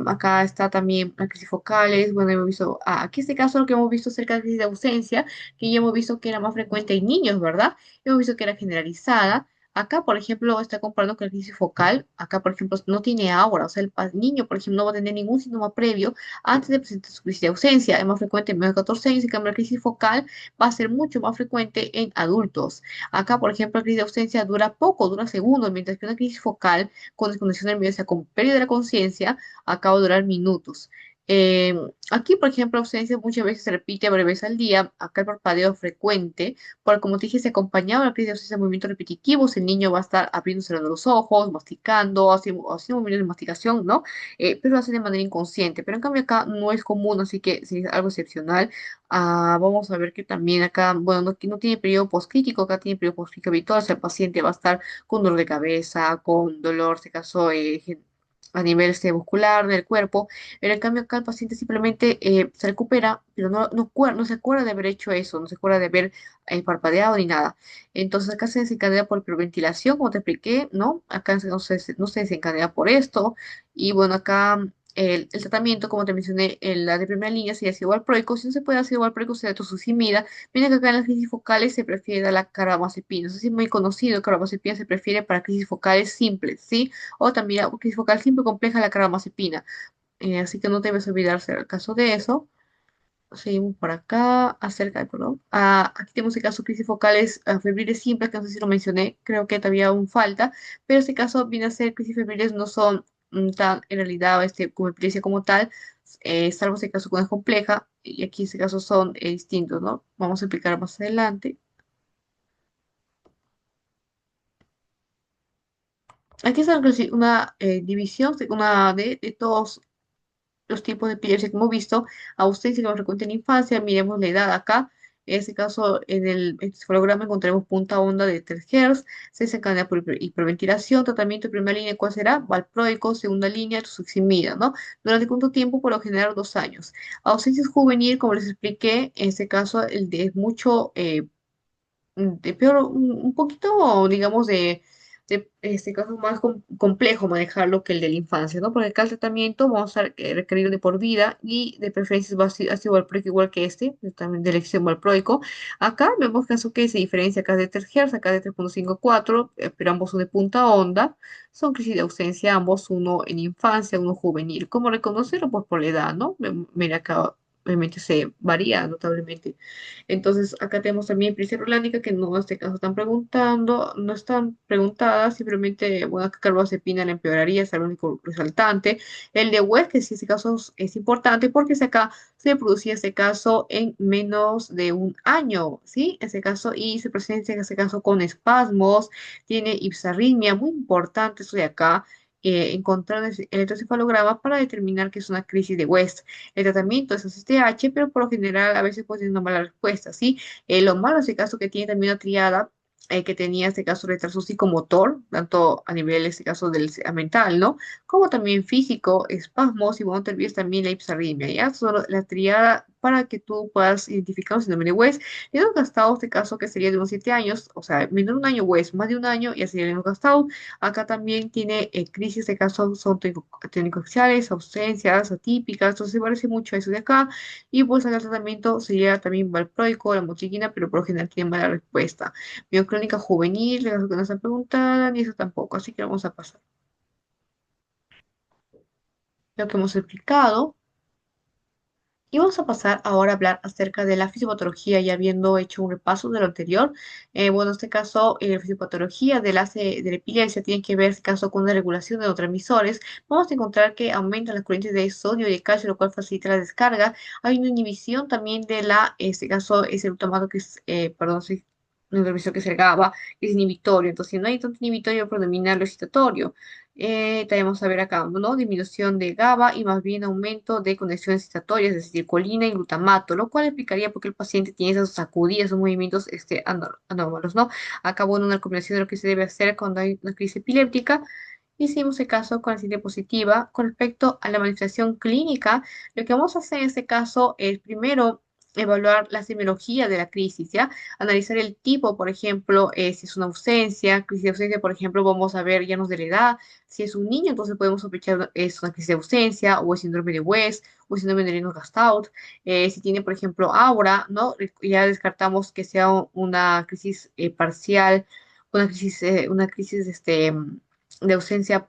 Acá está también las crisis focales. Bueno, hemos visto, aquí este caso lo que hemos visto acerca de crisis de ausencia, que ya hemos visto que era más frecuente en niños, ¿verdad? Hemos visto que era generalizada. Acá, por ejemplo, está comparando con la crisis focal. Acá, por ejemplo, no tiene aura, o sea, el niño, por ejemplo, no va a tener ningún síntoma previo antes de presentar su crisis de ausencia. Es más frecuente en menos de 14 años, en cambio, la crisis focal va a ser mucho más frecuente en adultos. Acá, por ejemplo, la crisis de ausencia dura poco, dura segundos, mientras que una crisis focal con desconexión nerviosa, con pérdida de la conciencia, acaba de durar minutos. Eh, Aquí, por ejemplo, ausencia muchas veces se repite varias veces al día. Acá el parpadeo es frecuente, porque como te dije, se acompañado de la crisis de ausencia de movimientos repetitivos. El niño va a estar abriéndose los ojos, masticando, haciendo movimientos de masticación, ¿no? Pero lo hace de manera inconsciente. Pero en cambio acá no es común, así que sí es algo excepcional. Vamos a ver que también acá, bueno, no tiene periodo poscrítico, acá tiene periodo poscrítico habitual, o sea, el paciente va a estar con dolor de cabeza, con dolor, se caso, a nivel muscular del cuerpo, pero en cambio acá el paciente simplemente se recupera, pero no se acuerda de haber hecho eso, no se acuerda de haber parpadeado ni nada. Entonces acá se desencadena por hiperventilación, como te expliqué, ¿no? Acá no se desencadena por esto, y bueno, acá el tratamiento, como te mencioné, la de primera línea sería ácido valproico. Si no se puede ácido valproico, sería tosucimida. Miren que acá en las crisis focales se prefiere dar la carbamazepina. Eso sí es muy conocido, carbamazepina se prefiere para crisis focales simples, ¿sí? O también la crisis focal simple compleja, la carbamazepina. Así que no debes olvidarse el caso de eso. Seguimos por acá, perdón. Aquí tenemos el caso de crisis focales febriles simples, que no sé si lo mencioné, creo que todavía aún falta, pero este caso viene a ser crisis febriles no son tan en realidad como epilepsia como tal, salvo ese caso cuando es compleja, y aquí ese caso son distintos, ¿no? Vamos a explicar más adelante. Aquí está una división, de todos los tipos de epilepsia que hemos visto, ausencia que más frecuente en la infancia, miremos la edad acá. En este caso, en el encefalograma encontraremos punta onda de 3 Hz, se desencadena por hiperventilación, tratamiento de primera línea, ¿cuál será? Valproico, segunda línea, tuximida, ¿no? ¿Durante cuánto tiempo? Por lo general, 2 años. Ausencia juvenil, como les expliqué, en este caso, el de mucho de peor, un poquito, digamos, de este caso más complejo manejarlo que el de la infancia, ¿no? Porque acá el tratamiento vamos a requerir de por vida y de preferencia va a ser ácido valproico igual que también de elección valproico. Acá vemos caso que se diferencia acá de 3 Hz, acá de 3,54, pero ambos son de punta onda, son crisis de ausencia, ambos uno en infancia, uno juvenil. ¿Cómo reconocerlo? Pues por la edad, ¿no? Mira acá. obviamente se varía notablemente. Entonces, acá tenemos también epilepsia rolánica, que no en este caso están preguntando, no están preguntadas, simplemente, bueno, acá carbamazepina la empeoraría, es el único resaltante. El de West, que sí, este caso es importante porque si acá se producía este caso en menos de un año, ¿sí? Ese caso, y se presenta en este caso con espasmos, tiene hipoarritmia, muy importante eso de acá. Encontrar el electroencefalograma para determinar que es una crisis de West. El tratamiento es SSTH, pero por lo general a veces puede tener una mala respuesta, ¿sí? Lo malo es el caso que tiene también una triada, que tenía este caso retraso psicomotor, tanto a nivel, este caso del mental, ¿no? Como también físico, espasmos y bueno, te olvides también la hipoarritmia, ¿ya? Solo la triada para que tú puedas identificar un síndrome de West. Y hemos gastado este caso que sería de unos 7 años, o sea, menos de un año West, más de un año, ya sería el hemos gastado. Acá también tiene crisis de casos son técnico-axiales, ausencias atípicas, entonces se parece mucho a eso de acá. Y pues acá el tratamiento sería también valproico, la mochiquina, pero por lo general tiene mala respuesta. Mioclónica juvenil, las que nos han preguntado, ni eso tampoco, así que vamos a pasar. Lo que hemos explicado. Y vamos a pasar ahora a hablar acerca de la fisiopatología, ya habiendo hecho un repaso de lo anterior. Bueno, en este caso, la fisiopatología de la epilepsia tiene que ver, en este caso, con la regulación de neurotransmisores. Vamos a encontrar que aumentan las corrientes de sodio y de calcio, lo cual facilita la descarga. Hay una inhibición también de en este caso, es el glutamato que es, perdón, sí, una inhibición que es el GABA, que es inhibitorio. Entonces, si no hay tanto inhibitorio, predomina lo excitatorio. Tenemos a ver acá, ¿no? Disminución de GABA y más bien aumento de conexiones excitatorias, es decir, colina y glutamato, lo cual explicaría por qué el paciente tiene esas sacudidas, esos movimientos anómalos, ¿no? Acá, bueno, una recomendación de lo que se debe hacer cuando hay una crisis epiléptica. Hicimos el caso con la siguiente diapositiva. Con respecto a la manifestación clínica, lo que vamos a hacer en este caso es primero evaluar la semiología de la crisis, ¿ya? Analizar el tipo, por ejemplo, si es una ausencia, crisis de ausencia, por ejemplo, vamos a ver ya nos de la edad. Si es un niño, entonces podemos sospechar es una crisis de ausencia o el síndrome de West o el síndrome de Lennox-Gastaut. Si tiene, por ejemplo, aura, ¿no? Ya descartamos que sea una crisis parcial, una crisis de ausencia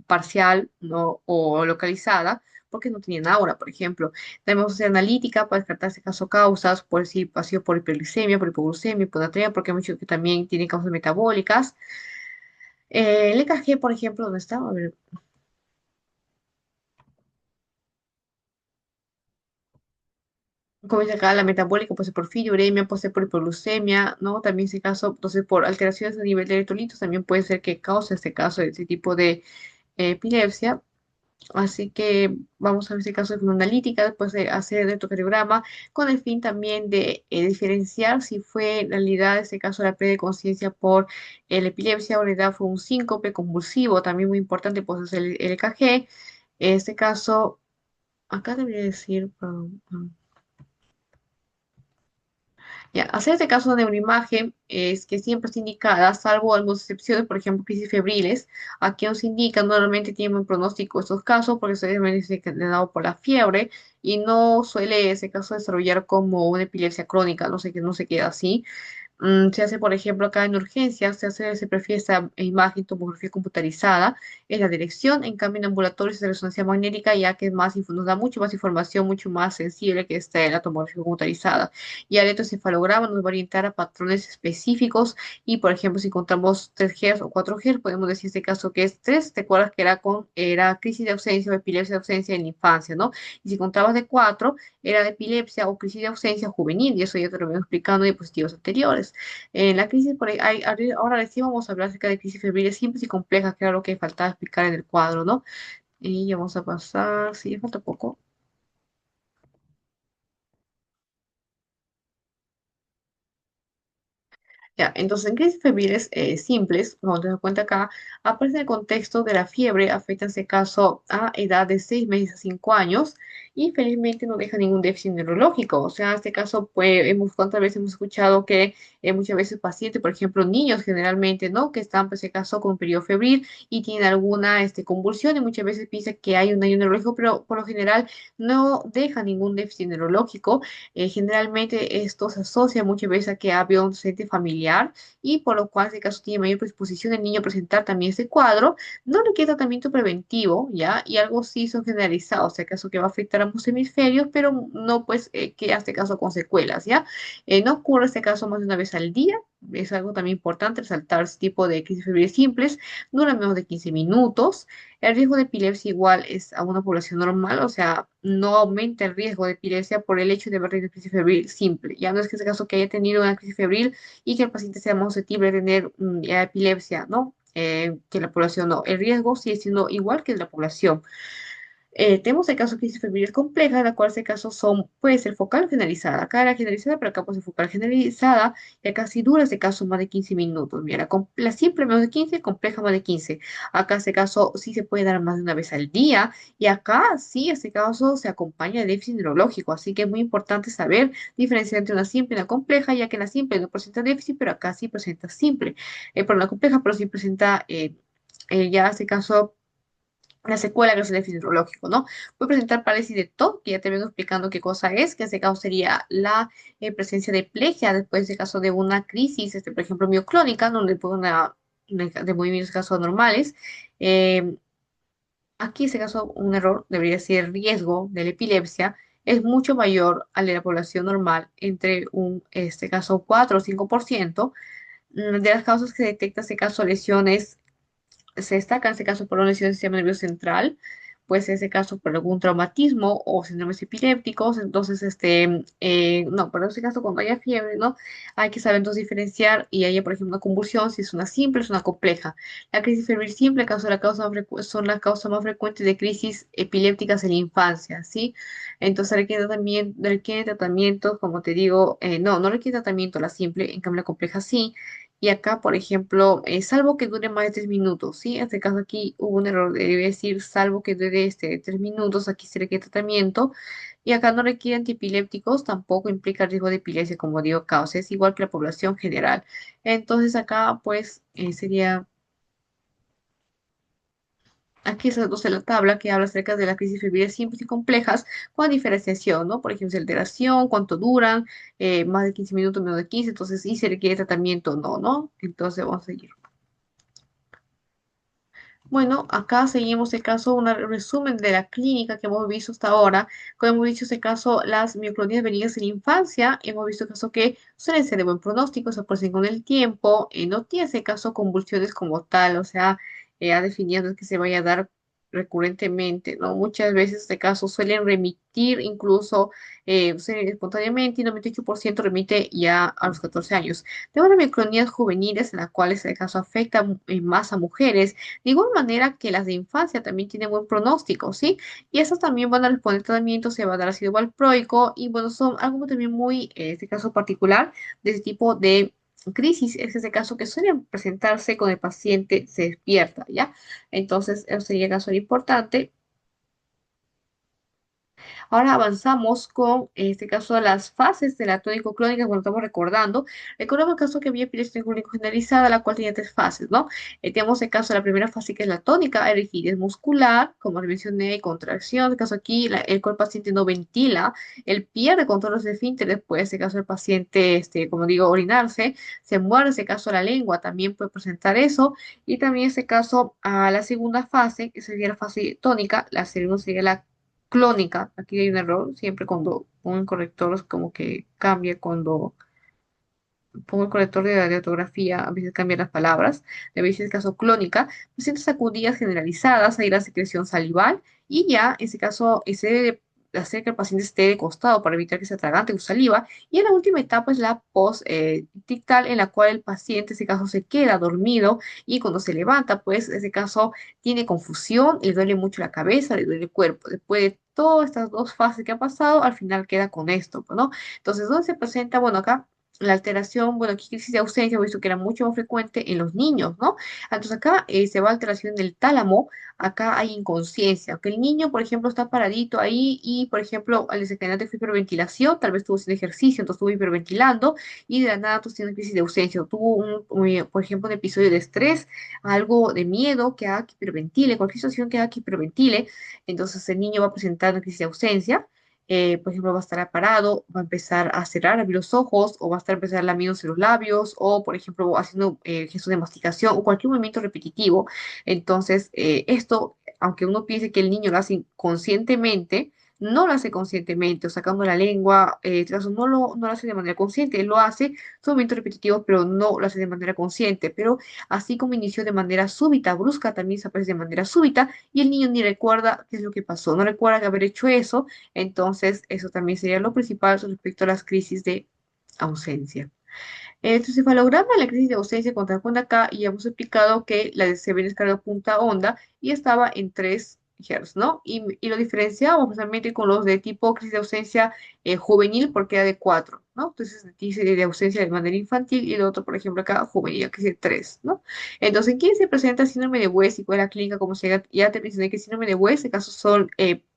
parcial, ¿no? O localizada, porque no tenían aura, por ejemplo. Tenemos que hacer analítica para descartar este caso causas, por si ha sido por hiperglicemia, por hipoglucemia, hiponatremia, porque hemos dicho que también tiene causas metabólicas. El EKG, por ejemplo, ¿dónde está? A ver, como dice acá, la metabólica puede ser por fibrouremia, puede ser por hipoglucemia, ¿no? También ese caso, entonces por alteraciones a nivel de electrolitos, también puede ser que cause este caso, este tipo de epilepsia. Así que vamos a ver ese caso de una analítica, después de hacer el electrocardiograma, con el fin también de diferenciar si fue en realidad ese caso la pérdida de conciencia por la epilepsia o la edad fue un síncope convulsivo, también muy importante, pues es el EKG. Este caso, acá debería decir, ya, hacer este caso de neuroimagen es que siempre está indicada, salvo algunas excepciones, por ejemplo, crisis febriles. Aquí nos indica, normalmente tiene un pronóstico estos casos, porque se dice que le ha dado por la fiebre y no suele ese caso desarrollar como una epilepsia crónica, no sé que no se queda así. Se hace, por ejemplo, acá en urgencias, se prefiere esta imagen tomografía computarizada en la dirección, en cambio en ambulatorio es la resonancia magnética, ya que es más, nos da mucho más información, mucho más sensible que la tomografía computarizada. Y el electroencefalograma nos va a orientar a patrones específicos y, por ejemplo, si encontramos 3 Hz o 4 Hz, podemos decir en este caso que es 3, ¿te acuerdas que era crisis de ausencia o epilepsia de ausencia en la infancia, ¿no? Y si encontrabas de 4, era de epilepsia o crisis de ausencia juvenil, y eso ya te lo vengo explicando en diapositivos anteriores. En la crisis, ahora recién vamos a hablar acerca de crisis febriles simples y complejas, que era lo que faltaba explicar en el cuadro, ¿no? Y ya vamos a pasar, sí, falta poco. Ya, entonces, en crisis febriles simples, como te das cuenta acá, aparece en el contexto de la fiebre, afecta en este caso a edad de 6 meses a 5 años y felizmente no deja ningún déficit neurológico. O sea, en este caso, pues, cuántas veces hemos escuchado que muchas veces pacientes, por ejemplo, niños generalmente, ¿no? Que están, pues, en este caso, con periodo febril y tienen alguna convulsión y muchas veces piensan que hay un daño neurológico, pero por lo general no deja ningún déficit neurológico. Generalmente esto se asocia muchas veces a que había un antecedente familiar familiar y por lo cual, en este caso, tiene mayor predisposición el niño a presentar también este cuadro. No requiere tratamiento preventivo, ¿ya? Y algo sí son generalizados, o sea, caso que va a afectar a ambos hemisferios, pero no, pues, que este caso con secuelas, ¿ya? No ocurre este caso más de una vez al día, es algo también importante resaltar este tipo de crisis febriles simples, duran menos de 15 minutos. El riesgo de epilepsia igual es a una población normal, o sea, no aumenta el riesgo de epilepsia por el hecho de haber tenido crisis febril simple. Ya no es que ese caso que haya tenido una crisis febril y que el paciente sea más susceptible de tener ya epilepsia, ¿no? Que la población no. El riesgo sigue siendo igual que de la población. Tenemos el caso de crisis febril compleja, en la cual ese caso puede ser focal o generalizada. Acá era generalizada, pero acá puede ser focal generalizada, y acá sí dura ese caso más de 15 minutos. Mira, la simple menos de 15, compleja más de 15. Acá ese caso sí se puede dar más de una vez al día, y acá sí, ese caso se acompaña de déficit neurológico, así que es muy importante saber diferenciar entre una simple y una compleja, ya que en la simple no presenta déficit, pero acá sí presenta simple. Por la compleja, pero sí presenta ya ese caso la secuela que es el déficit neurológico, ¿no? Puede presentar parálisis de TOC, que ya te vengo explicando qué cosa es, que en este caso sería la presencia de plegia después de caso de una crisis, por ejemplo, mioclónica, donde puede de movimientos casos anormales. Eh, Aquí, en este caso, un error debería ser el riesgo de la epilepsia es mucho mayor al de la población normal, entre este caso, 4 o 5%. De las causas que detecta, este caso, lesiones se destaca en este caso por una lesión del sistema nervioso central, pues en ese caso por algún traumatismo o síndromes epilépticos, entonces, no, pero en este caso cuando haya fiebre, ¿no? Hay que saber entonces diferenciar y haya, por ejemplo, una convulsión, si es una simple, es una compleja. La crisis febril simple son las causas más frecuentes de crisis epilépticas en la infancia, ¿sí? Entonces requiere tratamientos, como te digo, no requiere tratamiento la simple, en cambio la compleja sí. Y acá, por ejemplo, salvo que dure más de 3 minutos, ¿sí? En este caso aquí hubo un error, debe decir salvo que dure 3 minutos, aquí se requiere tratamiento. Y acá no requiere antiepilépticos, tampoco implica riesgo de epilepsia, como digo, causa, es igual que la población general. Entonces acá, pues, sería aquí es entonces la tabla que habla acerca de las crisis febriles simples y complejas con diferenciación, ¿no? Por ejemplo, si alteración, cuánto duran, más de 15 minutos, menos de 15, entonces, ¿y se requiere tratamiento o no, no? Entonces, vamos a seguir. Bueno, acá seguimos el caso, un resumen de la clínica que hemos visto hasta ahora. Como hemos dicho, este caso, las mioclonías benignas en la infancia, hemos visto el caso que suelen ser de buen pronóstico, se aparecen con el tiempo, no tiene ese caso convulsiones como tal, o sea, ha definido que se vaya a dar recurrentemente, ¿no? Muchas veces este caso suelen remitir incluso espontáneamente y 98% remite ya a los 14 años. Tengo las mioclonías juveniles en las cuales el caso afecta más a mujeres de igual manera que las de infancia también tienen buen pronóstico, ¿sí? Y estas también van a responder tratamiento, se va a dar ácido valproico y bueno, son algo también muy, este caso particular de este tipo de crisis, es ese caso que suelen presentarse cuando el paciente se despierta, ¿ya? Entonces, eso sería caso importante. Ahora avanzamos con, en este caso, las fases de la tónico-clónica, cuando estamos recordando. Recordemos el caso que había epilepsia clónica generalizada, la cual tenía 3 fases, ¿no? Tenemos el caso de la primera fase, que es la tónica, hay rigidez muscular, como les mencioné, contracción. El caso aquí, el cual el paciente no ventila, él pierde control de los esfínteres, después, en caso del paciente, como digo, orinarse, se muerde, ese caso la lengua también puede presentar eso, y también ese caso a la segunda fase, que sería la fase tónica, la segunda sería la clónica. Aquí hay un error, siempre cuando pongo el corrector como que cambia cuando pongo el corrector de ortografía, a veces cambian las palabras. Debe ser el caso clónica, pacientes sacudidas generalizadas, hay la secreción salival y ya, en ese caso, se debe hacer que el paciente esté de costado para evitar que se atragante con saliva. Y en la última etapa es la post-tictal, en la cual el paciente, en ese caso, se queda dormido y cuando se levanta, pues, en ese caso, tiene confusión, le duele mucho la cabeza, le duele el cuerpo. Después de todas estas dos fases que ha pasado, al final queda con esto, pues, ¿no? Entonces, ¿dónde se presenta? Bueno, acá la alteración, bueno, aquí crisis de ausencia, hemos visto que era mucho más frecuente en los niños, ¿no? Entonces acá se va alteración del tálamo, acá hay inconsciencia, aunque el niño, por ejemplo, está paradito ahí y, por ejemplo, al desencadenante fue hiperventilación, tal vez estuvo haciendo ejercicio, entonces estuvo hiperventilando y de la nada tú tienes crisis de ausencia, o tuvo, por ejemplo, un episodio de estrés, algo de miedo que haga que hiperventile, cualquier situación que haga que hiperventile, entonces el niño va a presentar una crisis de ausencia. por ejemplo, va a estar parado, va a empezar a cerrar, abrir los ojos, o va a estar empezar lamiéndose los labios, o por ejemplo, haciendo gestos de masticación, o cualquier movimiento repetitivo. Entonces, esto, aunque uno piense que el niño lo hace conscientemente, no lo hace conscientemente, o sacando la lengua, no lo hace de manera consciente, él lo hace, son movimientos repetitivos, pero no lo hace de manera consciente. Pero así como inició de manera súbita, brusca, también se aparece de manera súbita, y el niño ni recuerda qué es lo que pasó, no recuerda haber hecho eso. Entonces, eso también sería lo principal respecto a las crisis de ausencia. En tu cefalograma, la crisis de ausencia corresponde acá y hemos explicado que la de se ve descarga punta onda y estaba en 3 Hz, ¿no? Y lo diferenciamos precisamente con los de tipo crisis de ausencia juvenil porque era de 4, ¿no? Entonces dice de ausencia de manera infantil y el otro, por ejemplo, acá juvenil, que es de 3, ¿no? Entonces, ¿en quién se presenta síndrome de West y cuál es la clínica? Como ya te mencioné que el síndrome de West, en caso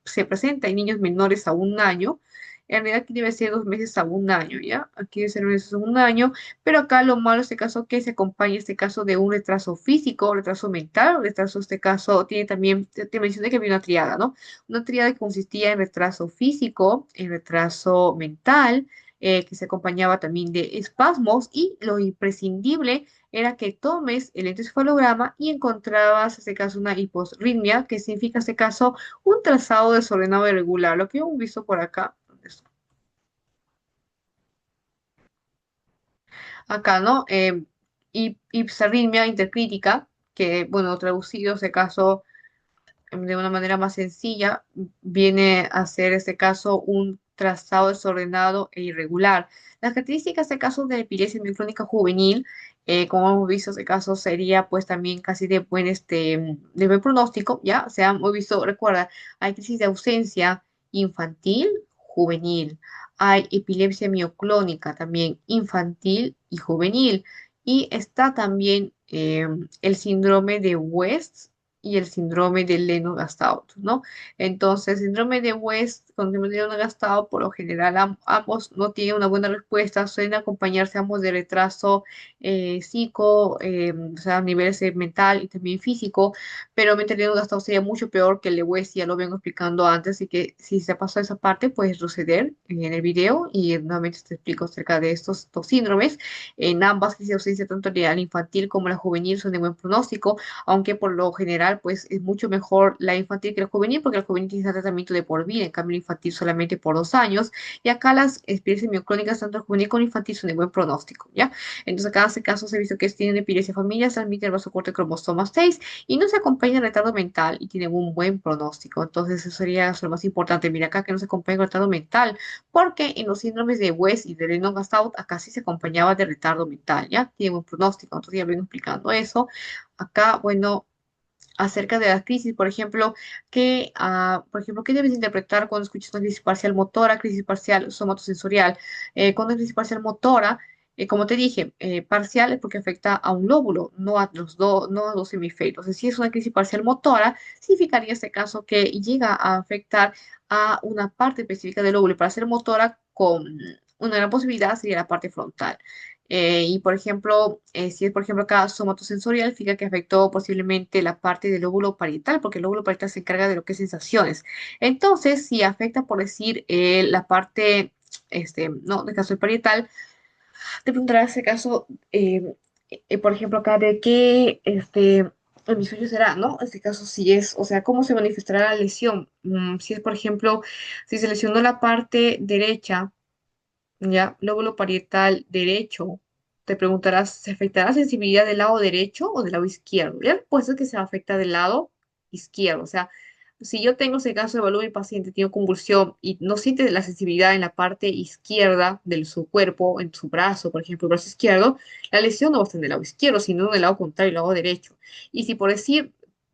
se presenta en niños menores a 1 año. En realidad aquí debe ser 2 meses a 1 año, ¿ya? Aquí debe ser 2 meses a 1 año, pero acá lo malo en este caso que se acompaña este caso de un retraso físico, retraso mental, retraso este caso tiene también, te mencioné que había una triada, ¿no? Una triada que consistía en retraso físico, en retraso mental, que se acompañaba también de espasmos y lo imprescindible era que tomes el electroencefalograma y encontrabas, en este caso, una hiposritmia, que significa, en este caso, un trazado desordenado e irregular, lo que hemos visto por acá. Acá, ¿no? Ipsarritmia intercrítica, que, bueno, traducido ese caso de una manera más sencilla, viene a ser este caso un trazado desordenado e irregular. Las características de caso de epilepsia mioclónica juvenil, como hemos visto, este caso sería pues también casi de buen pronóstico, ¿ya? O sea, hemos visto, recuerda, hay crisis de ausencia infantil, juvenil. Hay epilepsia mioclónica también infantil y juvenil. Y está también el síndrome de West y el síndrome de Lennox-Gastaut, ¿no? Entonces, síndrome de West con síndrome de Lennox-Gastaut, por lo general, ambos no tienen una buena respuesta, suelen acompañarse ambos de retraso o sea, a nivel mental y también físico, pero mental Lennox-Gastaut sería mucho peor que el de West, ya lo vengo explicando antes, así que si se pasó esa parte, puedes proceder en el video y nuevamente te explico acerca de estos dos síndromes. En ambas crisis de ausencia, tanto la infantil como la juvenil, son de buen pronóstico, aunque por lo general pues es mucho mejor la infantil que la juvenil, porque la juvenil tiene tratamiento de por vida, en cambio la infantil solamente por 2 años, y acá las experiencias mioclónicas, tanto la juvenil como la infantil, son de buen pronóstico, ¿ya? Entonces acá en este caso se ha visto que tienen epilepsia familiar, transmite el vasocorte cromosoma 6 y no se acompaña de retardo mental y tienen un buen pronóstico, entonces eso sería lo más importante. Mira acá que no se acompaña de retardo mental, porque en los síndromes de West y de Lennox-Gastaut acá sí se acompañaba de retardo mental, ¿ya? Tiene buen pronóstico, entonces ya vengo explicando eso. Acá, bueno, acerca de la crisis, por ejemplo, ¿qué debes interpretar cuando escuchas una crisis parcial motora, crisis parcial somatosensorial? Cuando es crisis parcial motora, como te dije, parcial es porque afecta a un lóbulo, no a dos hemisferios. Si es una crisis parcial motora, significaría en este caso que llega a afectar a una parte específica del lóbulo. Y para ser motora, con una gran posibilidad sería la parte frontal. Y por ejemplo, si es por ejemplo acá somatosensorial, significa que afectó posiblemente la parte del lóbulo parietal, porque el lóbulo parietal se encarga de lo que es sensaciones. Entonces, si afecta, por decir, la parte, no, de caso del parietal, te preguntarás ese caso, por ejemplo, acá de qué hemisferio será, ¿no? En este caso, si es, o sea, ¿cómo se manifestará la lesión? Si es, por ejemplo, si se lesionó la parte derecha, ¿ya? Lóbulo parietal derecho. Te preguntarás, ¿se afectará la sensibilidad del lado derecho o del lado izquierdo? Ya la respuesta es que se afecta del lado izquierdo. O sea, si yo tengo ese caso, evalúo a mi paciente, tiene convulsión y no siente la sensibilidad en la parte izquierda de su cuerpo, en su brazo, por ejemplo, el brazo izquierdo, la lesión no va a estar en el lado izquierdo, sino en el lado contrario, el lado derecho. Y si por decir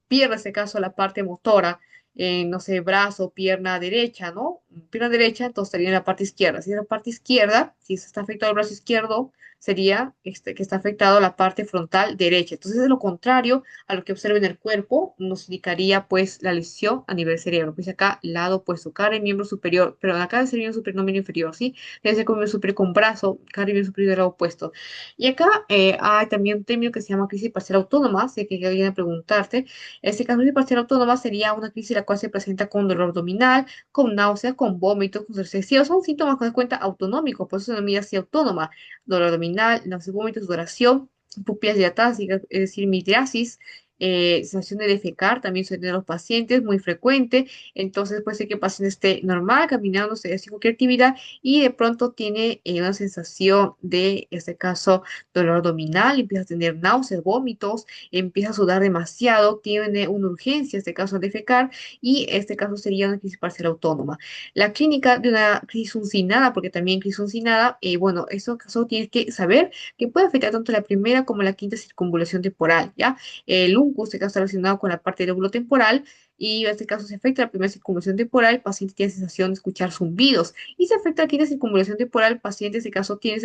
pierde ese caso la parte motora, no sé, brazo, pierna derecha, ¿no? Pierna derecha, entonces estaría en la parte izquierda. Si es la parte izquierda, si se está afectado el brazo izquierdo, sería que está afectado la parte frontal derecha. Entonces, es lo contrario a lo que observa en el cuerpo, nos indicaría pues la lesión a nivel cerebro. Pues acá, lado opuesto, cara y miembro superior, pero acá es el miembro superior, no miembro inferior, ¿sí? Debe ser con miembro superior con brazo, cara y miembro superior del lado opuesto. Y acá hay también un término que se llama crisis parcial autónoma, sé que viene a preguntarte. Este caso de parcial autónoma sería una crisis la cual se presenta con dolor abdominal, con náuseas, con vómitos, con secreción, son síntomas que se cuenta autonómicos, por eso se denomina así autónoma, dolor abdominal, náuseas, vómitos, sudoración, pupilas dilatadas, es decir, midriasis, sensación de defecar, también suele tener los pacientes, muy frecuente, entonces puede ser que el paciente esté normal, caminando, se hace cualquier actividad y de pronto tiene una sensación de, en este caso, dolor abdominal, empieza a tener náuseas, vómitos, empieza a sudar demasiado, tiene una urgencia, en este caso, de defecar, y este caso sería una crisis parcial autónoma. La clínica de una crisis uncinada, porque también crisis uncinada, bueno, eso caso tienes que saber que puede afectar tanto la primera como la quinta circunvalación temporal, ¿ya? El UNCUS, este caso está relacionado con la parte del lóbulo temporal, y en este caso se afecta la primera circunvalación temporal, el paciente tiene sensación de escuchar zumbidos, y se afecta la quinta circunvalación temporal, el paciente en este caso tiene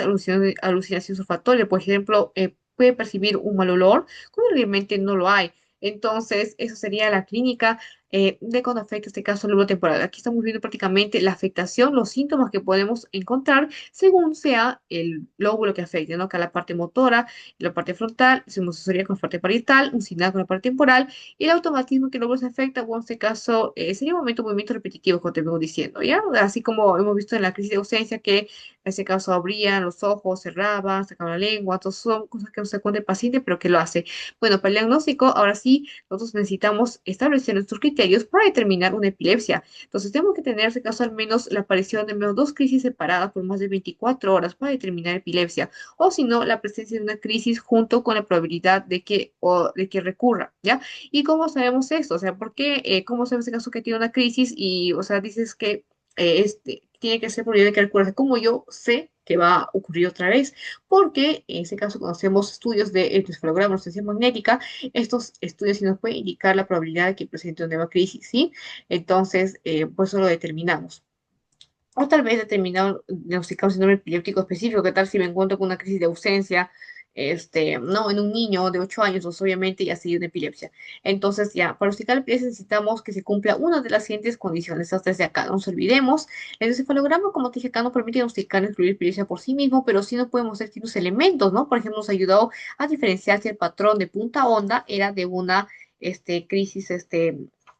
alucinación olfatoria, por ejemplo, puede percibir un mal olor cuando realmente no lo hay. Entonces, eso sería la clínica de cuando afecta este caso el lóbulo temporal. Aquí estamos viendo prácticamente la afectación, los síntomas que podemos encontrar según sea el lóbulo que afecte, ¿no? Que la parte motora, la parte frontal, sería con la parte parietal, un signal con la parte temporal, y el automatismo que el lóbulo se afecta, o en este caso sería un movimiento repetitivo, como te vengo diciendo, ¿ya? Así como hemos visto en la crisis de ausencia que en ese caso abrían los ojos, cerraban, sacaban la lengua, entonces son cosas que no se cuenta el paciente, pero que lo hace. Bueno, para el diagnóstico, ahora sí, nosotros necesitamos establecer nuestros criterios para determinar una epilepsia. Entonces, tenemos que tener, en este caso, al menos la aparición de al menos dos crisis separadas por más de 24 horas para determinar epilepsia, o si no, la presencia de una crisis junto con la probabilidad de que recurra, ¿ya? ¿Y cómo sabemos esto? O sea, ¿por qué, cómo sabemos en este caso que tiene una crisis y, o sea, dices que tiene que ser probable de que recurra? ¿Cómo yo sé que va a ocurrir otra vez? Porque en ese caso conocemos estudios de electroencefalograma, resonancia magnética, estos estudios sí nos pueden indicar la probabilidad de que presente una nueva crisis, ¿sí? Entonces, pues eso lo determinamos. O tal vez determinado, diagnosticado un síndrome epiléptico específico. ¿Qué tal si me encuentro con una crisis de ausencia, no, en un niño de 8 años, pues obviamente ya sería una epilepsia? Entonces, ya, para diagnosticar la epilepsia necesitamos que se cumpla una de las siguientes condiciones, estas tres de acá. No nos olvidemos, el encefalograma, como te dije acá, no permite diagnosticar ni excluir epilepsia por sí mismo, pero sí nos podemos ver ciertos elementos, ¿no? Por ejemplo, nos ayudó a diferenciar si el patrón de punta onda era de una crisis,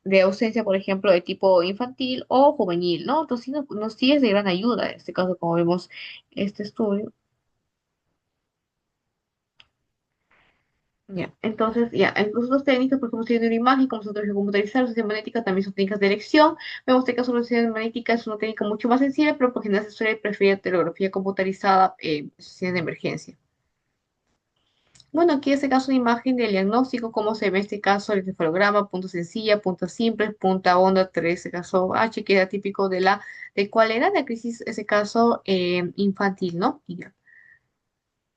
de ausencia, por ejemplo, de tipo infantil o juvenil, ¿no? Entonces, sí es de gran ayuda en este caso, como vemos este estudio. Ya, entonces, ya, incluso las técnicas, por ejemplo, tienen una imagen, como nosotros computarizar, la resonancia magnética también son técnicas de elección. Vemos que el caso de la resonancia magnética es una técnica mucho más sencilla, pero por general se suele preferir telegrafía computarizada en situaciones de emergencia. Bueno, aquí este caso de imagen del diagnóstico, cómo se ve este caso, el encefalograma, punto sencilla, punta simple, punta onda, 3, ese caso H, que era típico de cuál era la crisis, ese caso infantil, ¿no? Y ya,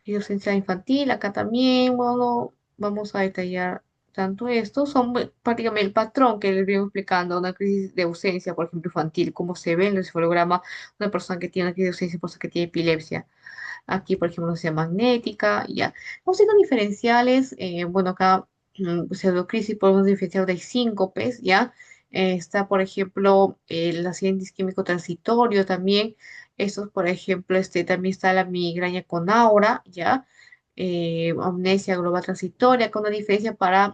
y ausencia infantil, acá también, bueno, vamos a detallar tanto esto, son prácticamente el patrón que les vengo explicando, una crisis de ausencia, por ejemplo, infantil, cómo se ve en el encefalograma, una persona que tiene una crisis de ausencia, persona que tiene epilepsia. Aquí, por ejemplo, sea magnética, y ya. Los signos diferenciales, bueno, acá, pseudocrisis, podemos diferenciar de síncopes, ¿ya? Está, por ejemplo, el accidente isquémico transitorio también. Estos, por ejemplo, también está la migraña con aura, ¿ya? Amnesia global transitoria, con una diferencia para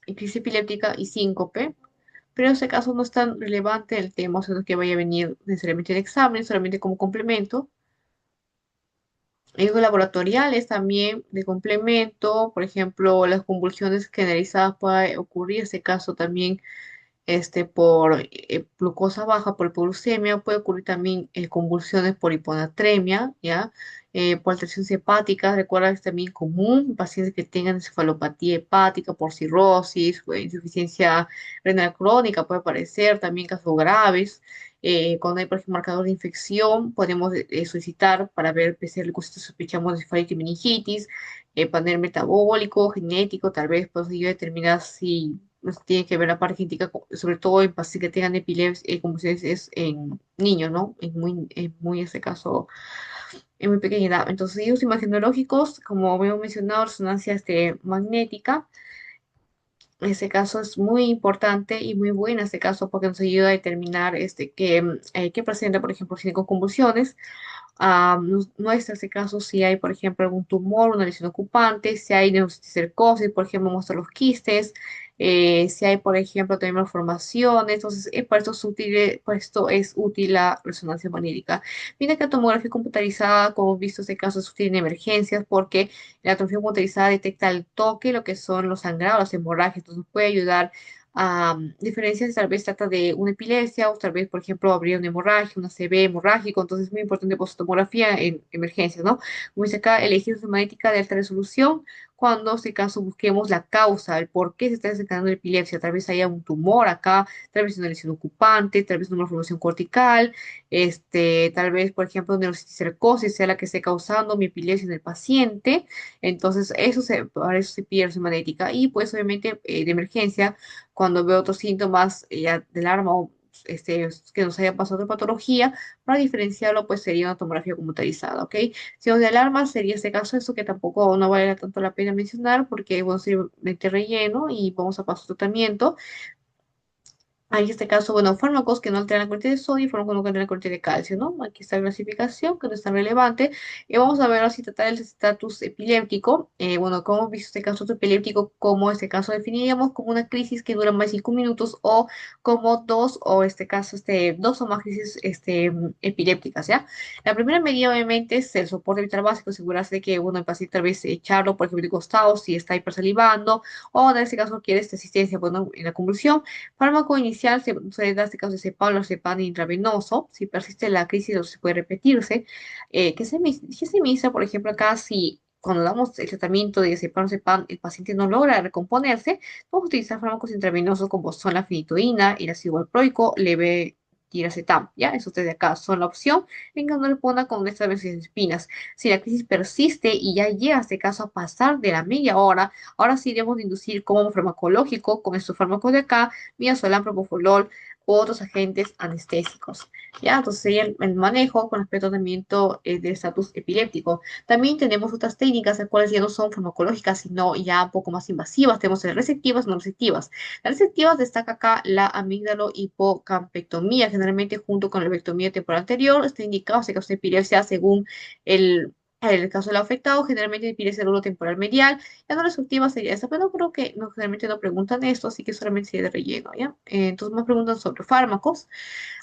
crisis epiléptica y síncope. Pero en este caso no es tan relevante el tema, o sea, no es que vaya a venir necesariamente el examen, solamente como complemento. Hallazgos laboratoriales también de complemento, por ejemplo, las convulsiones generalizadas puede ocurrir, en este caso también por glucosa baja, por hipoglucemia, puede ocurrir también convulsiones por hiponatremia, ¿ya? Por alteraciones hepáticas, recuerda que es también común, pacientes que tengan encefalopatía hepática por cirrosis, o insuficiencia renal crónica, puede aparecer, también casos graves. Cuando hay, por ejemplo, marcador de infección, podemos solicitar para ver PCR leucocitos, sospechamos de encefalitis y meningitis, panel metabólico, genético, tal vez pues yo determinar si tiene que ver la parte genética, sobre todo en pacientes que tengan epilepsia, como se dice, es en niños, ¿no? Es muy en este caso en muy pequeña edad. Entonces, ellos imagenológicos, como hemos mencionado, resonancia magnética, en este caso es muy importante y muy buena este caso porque nos ayuda a determinar qué presenta, por ejemplo, si con convulsiones. Muestra este caso si hay, por ejemplo, algún tumor, una lesión ocupante, si hay neurocisticercosis, por ejemplo, muestra los quistes, si hay, por ejemplo, también malformaciones. Entonces, por esto es útil, la resonancia magnética. Mira que la tomografía computarizada, como hemos visto, este caso es útil en emergencias porque la tomografía computarizada detecta al toque lo que son los sangrados, las hemorragias, entonces puede ayudar a diferencias, si tal vez trata de una epilepsia o tal vez, por ejemplo, habría una hemorragia, una CV hemorrágico, entonces es muy importante por su tomografía en emergencias, ¿no? Como dice acá, elegir su magnética de alta resolución cuando, en este caso, busquemos la causa, el por qué se está desencadenando la epilepsia, tal vez haya un tumor acá, tal vez una lesión ocupante, tal vez una malformación cortical, tal vez, por ejemplo, neurocisticercosis sea la que esté causando mi epilepsia en el paciente, entonces para eso se pide su magnética y pues obviamente de emergencia cuando veo otros síntomas ya de alarma o que nos haya pasado otra patología, para diferenciarlo, pues sería una tomografía computarizada, ¿ok? Si es de alarma, sería este caso, eso que tampoco no vale tanto la pena mencionar, porque, bueno, simplemente relleno y vamos a paso a tratamiento. Hay en este caso, bueno, fármacos que no alteran la cantidad de sodio y fármacos que no alteran la cantidad de calcio, ¿no? Aquí está la clasificación, que no es tan relevante. Y vamos a ver ahora si tratar el estatus epiléptico. Bueno, como hemos visto este caso epiléptico, como este caso definiríamos como una crisis que dura más de 5 minutos o como dos, o este caso, dos o más crisis epilépticas, ¿ya? La primera medida, obviamente, es el soporte vital básico, asegurarse de que, bueno, el paciente tal vez echarlo, por ejemplo, de costado, si está hipersalivando, o en este caso quiere esta asistencia, bueno, en la convulsión. Fármaco inicial se da este caso de cepam intravenoso. Si persiste la crisis o si puede repetirse. ¿Qué se administra, por ejemplo, acá si cuando damos el tratamiento de cepam, el paciente no logra recomponerse? Podemos utilizar fármacos intravenosos como son la fenitoína, el ácido valproico, levetiracetam. ¿Ya? Esos tres de acá son la opción en que no responda con estas benzodiazepinas. Si la crisis persiste y ya llega este caso a pasar de la media hora, ahora sí debemos de inducir como farmacológico con estos fármacos de acá midazolam, propofol u otros agentes anestésicos. ¿Ya? Entonces sería el manejo con respecto al tratamiento del estatus epiléptico. También tenemos otras técnicas, las cuales ya no son farmacológicas, sino ya un poco más invasivas. Tenemos las receptivas, no receptivas. Las receptivas destaca acá la amígdalo-hipocampectomía, generalmente junto con la lobectomía temporal anterior. Está indicado este caso de epilepsia según el caso del afectado, generalmente epilepsia temporal medial. La no restrictiva sería esta, pero no creo que no, generalmente no preguntan esto, así que solamente sería de relleno, ¿ya? Entonces me preguntan sobre fármacos.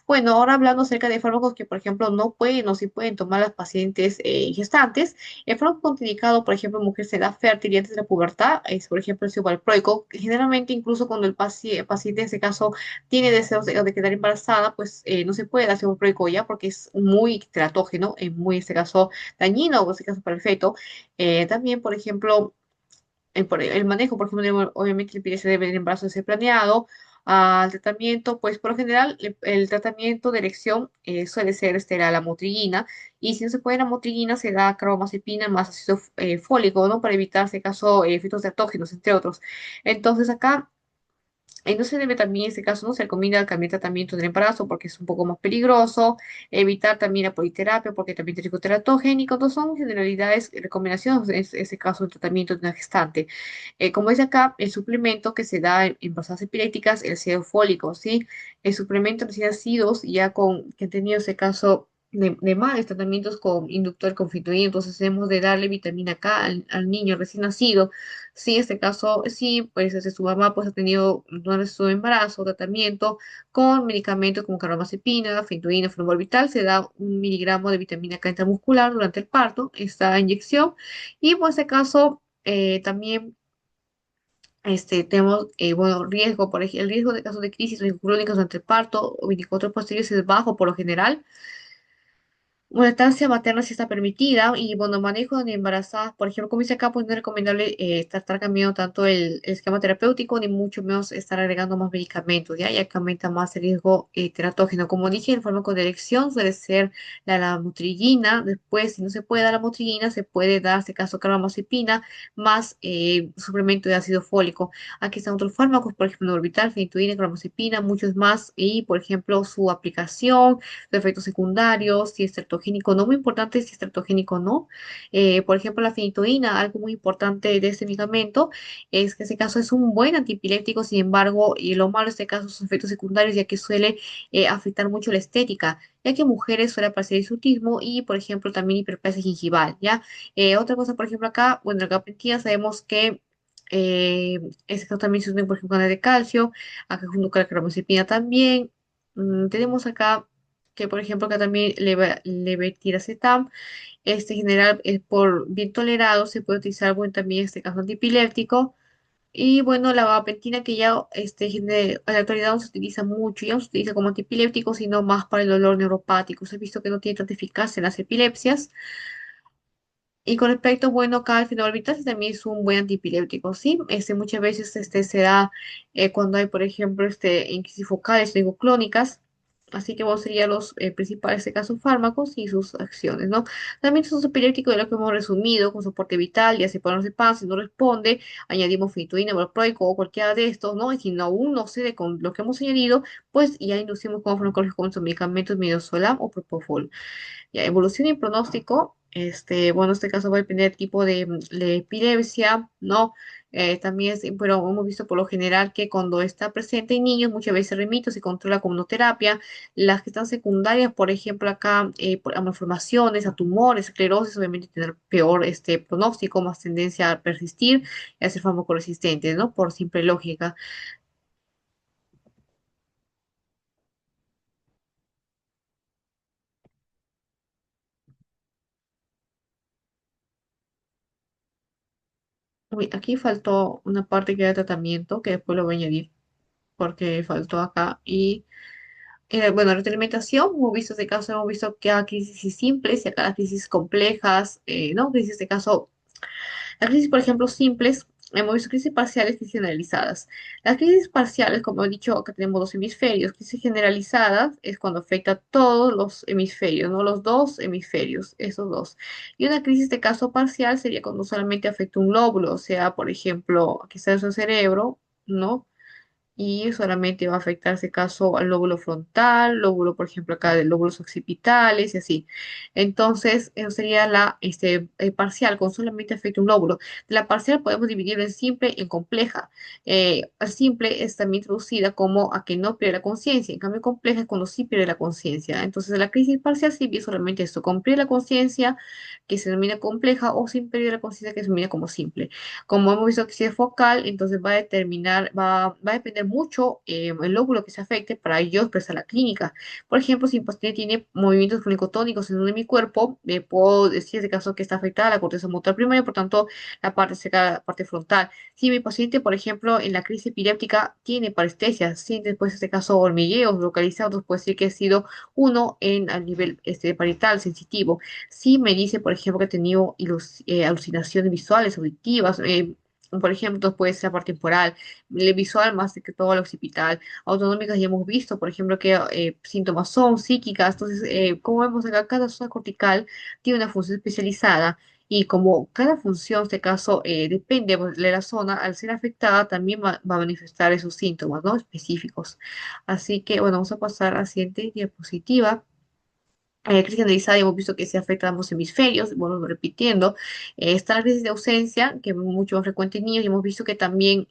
Bueno, ahora hablando acerca de fármacos que, por ejemplo, no pueden o sí pueden tomar las pacientes gestantes, el fármaco contraindicado, por ejemplo, en mujeres de edad fértil y antes de la pubertad, es, por ejemplo, el citalopróico, que generalmente incluso cuando el paciente en este caso tiene deseos de quedar embarazada, pues no se puede dar citalopróico ya porque es muy teratógeno, es muy, en este caso, dañino, o en este caso para el feto. También, por ejemplo, por el manejo, por ejemplo, obviamente el se debe el embarazo de ser planeado. Al tratamiento, pues por lo general el tratamiento de erección suele ser la lamotrigina, y si no se puede la motrigina se da carbamazepina más ácido fólico, ¿no? Para evitar, en este caso, efectos tertógenos, entre otros. Entonces acá no se debe también, en este caso, no se recomienda cambiar tratamiento del embarazo porque es un poco más peligroso, evitar también la politerapia porque también es riesgo teratogénico, no son generalidades, recomendaciones en este caso el tratamiento de una gestante. Como dice acá, el suplemento que se da en embarazadas epilépticas, el ácido fólico, ¿sí? El suplemento de ácidos ya que han tenido ese caso de males tratamientos con inductor confituido, entonces debemos de darle vitamina K al niño recién nacido. Sí, en este caso, sí, pues su mamá pues ha tenido durante su embarazo tratamiento con medicamentos como carbamazepina, fentoína, fenobarbital, se da 1 miligramo de vitamina K intramuscular durante el parto, esta inyección, y pues en este caso también tenemos, bueno, riesgo, por ejemplo, el riesgo de casos de crisis o crónicas durante el parto o 24 posteriores es bajo por lo general. Una lactancia materna sí está permitida y bueno, manejo de embarazadas, por ejemplo, como dice acá, pues no es recomendable estar cambiando tanto el esquema terapéutico ni mucho menos estar agregando más medicamentos, ya que aumenta más el riesgo teratógeno. Como dije, el fármaco de elección suele ser la lamotrigina. Después, si no se puede dar la motrigina, se puede dar, en este caso, carbamazepina más suplemento de ácido fólico. Aquí están otros fármacos, por ejemplo, orbital, fenitoína, carbamazepina, muchos más, y por ejemplo, su aplicación, los efectos secundarios, si es teratogénico no, muy importante si es teratogénico o no. Por ejemplo, la fenitoína, algo muy importante de este medicamento es que en este caso es un buen antiepiléptico, sin embargo, y lo malo de este caso son sus efectos secundarios, ya que suele afectar mucho la estética, ya que en mujeres suele aparecer hirsutismo y, por ejemplo, también hiperplasia gingival, ¿ya? Otra cosa, por ejemplo, acá, bueno, la gabapentina sabemos que este caso también se une, por ejemplo, canal de calcio, acá junto con la carbamazepina también. Tenemos acá que, por ejemplo, acá también levetiracetam, este en general es por bien tolerado, se puede utilizar, bueno, también este caso antipiléptico. Y bueno, la gabapentina que ya en la actualidad no se utiliza mucho, ya no se utiliza como antipiléptico, sino más para el dolor neuropático. Se ha visto que no tiene tanta eficacia en las epilepsias. Y con respecto, bueno, acá el fenobarbital también es un buen antipiléptico, ¿sí? Muchas veces se da cuando hay, por ejemplo, en crisis focales o clónicas. Así que vos serían los principales, en este caso, fármacos y sus acciones, ¿no? También es un epiléptico de lo que hemos resumido, con soporte vital, ya sea para pan, si no responde, añadimos fenitoína, valproico o cualquiera de estos, ¿no? Y si no, aún no cede con lo que hemos añadido, pues ya inducimos como farmacológicos con nuestros medicamentos midazolam o propofol. Ya, evolución y pronóstico, bueno, este caso va a depender del tipo de epilepsia, ¿no? También pero hemos visto por lo general que cuando está presente en niños, muchas veces se remite o se controla con monoterapia. Las que están secundarias, por ejemplo, acá, a malformaciones, a tumores, esclerosis, obviamente tener peor pronóstico, más tendencia a persistir y a ser farmacoresistentes, ¿no? Por simple lógica. Uy, aquí faltó una parte que era tratamiento, que después lo voy a añadir, porque faltó acá. Y bueno, retroalimentación, hemos visto este caso, hemos visto que hay crisis simples y acá las crisis complejas, ¿no? Crisis, este caso, las crisis, por ejemplo, simples, hemos visto crisis parciales y crisis generalizadas. Las crisis parciales, como he dicho, acá tenemos dos hemisferios. Crisis generalizadas es cuando afecta a todos los hemisferios, ¿no? Los dos hemisferios, esos dos. Y una crisis de caso parcial sería cuando solamente afecta un lóbulo, o sea, por ejemplo, quizás el cerebro, ¿no? Y solamente va a afectar ese caso al lóbulo frontal, lóbulo, por ejemplo, acá de lóbulos occipitales y así. Entonces, eso sería parcial, con solamente afecta un lóbulo. De la parcial podemos dividirlo en simple y en compleja. La simple es también traducida como a que no pierde la conciencia, en cambio compleja es cuando sí pierde la conciencia. Entonces, la crisis parcial sí vi solamente esto, con pierde la conciencia, que se denomina compleja, o sin pérdida de la conciencia, que se denomina como simple. Como hemos visto que si es focal, entonces va a depender mucho el lóbulo que se afecte para ello expresar la clínica. Por ejemplo, si mi paciente tiene movimientos flunicotónicos en uno de mi cuerpo, puedo decir en este caso que está afectada la corteza motora primaria, por tanto, la parte cerca, la parte frontal. Si mi paciente, por ejemplo, en la crisis epiléptica tiene parestesia, siente después en este caso hormigueos localizados, puede decir que ha sido uno a nivel parietal sensitivo. Si me dice, por ejemplo, que ha tenido alucinaciones visuales, auditivas, por ejemplo, puede ser temporal, visual más que todo la occipital, autonómicas ya hemos visto, por ejemplo, que síntomas son psíquicas, entonces, como vemos acá, cada zona cortical tiene una función especializada y como cada función, en este caso, depende pues, de la zona, al ser afectada también va a manifestar esos síntomas, ¿no? Específicos. Así que, bueno, vamos a pasar a la siguiente diapositiva. Crisis generalizada, hemos visto que se afecta a ambos hemisferios, bueno, repitiendo. Está la crisis de ausencia, que es mucho más frecuente en niños, y hemos visto que también,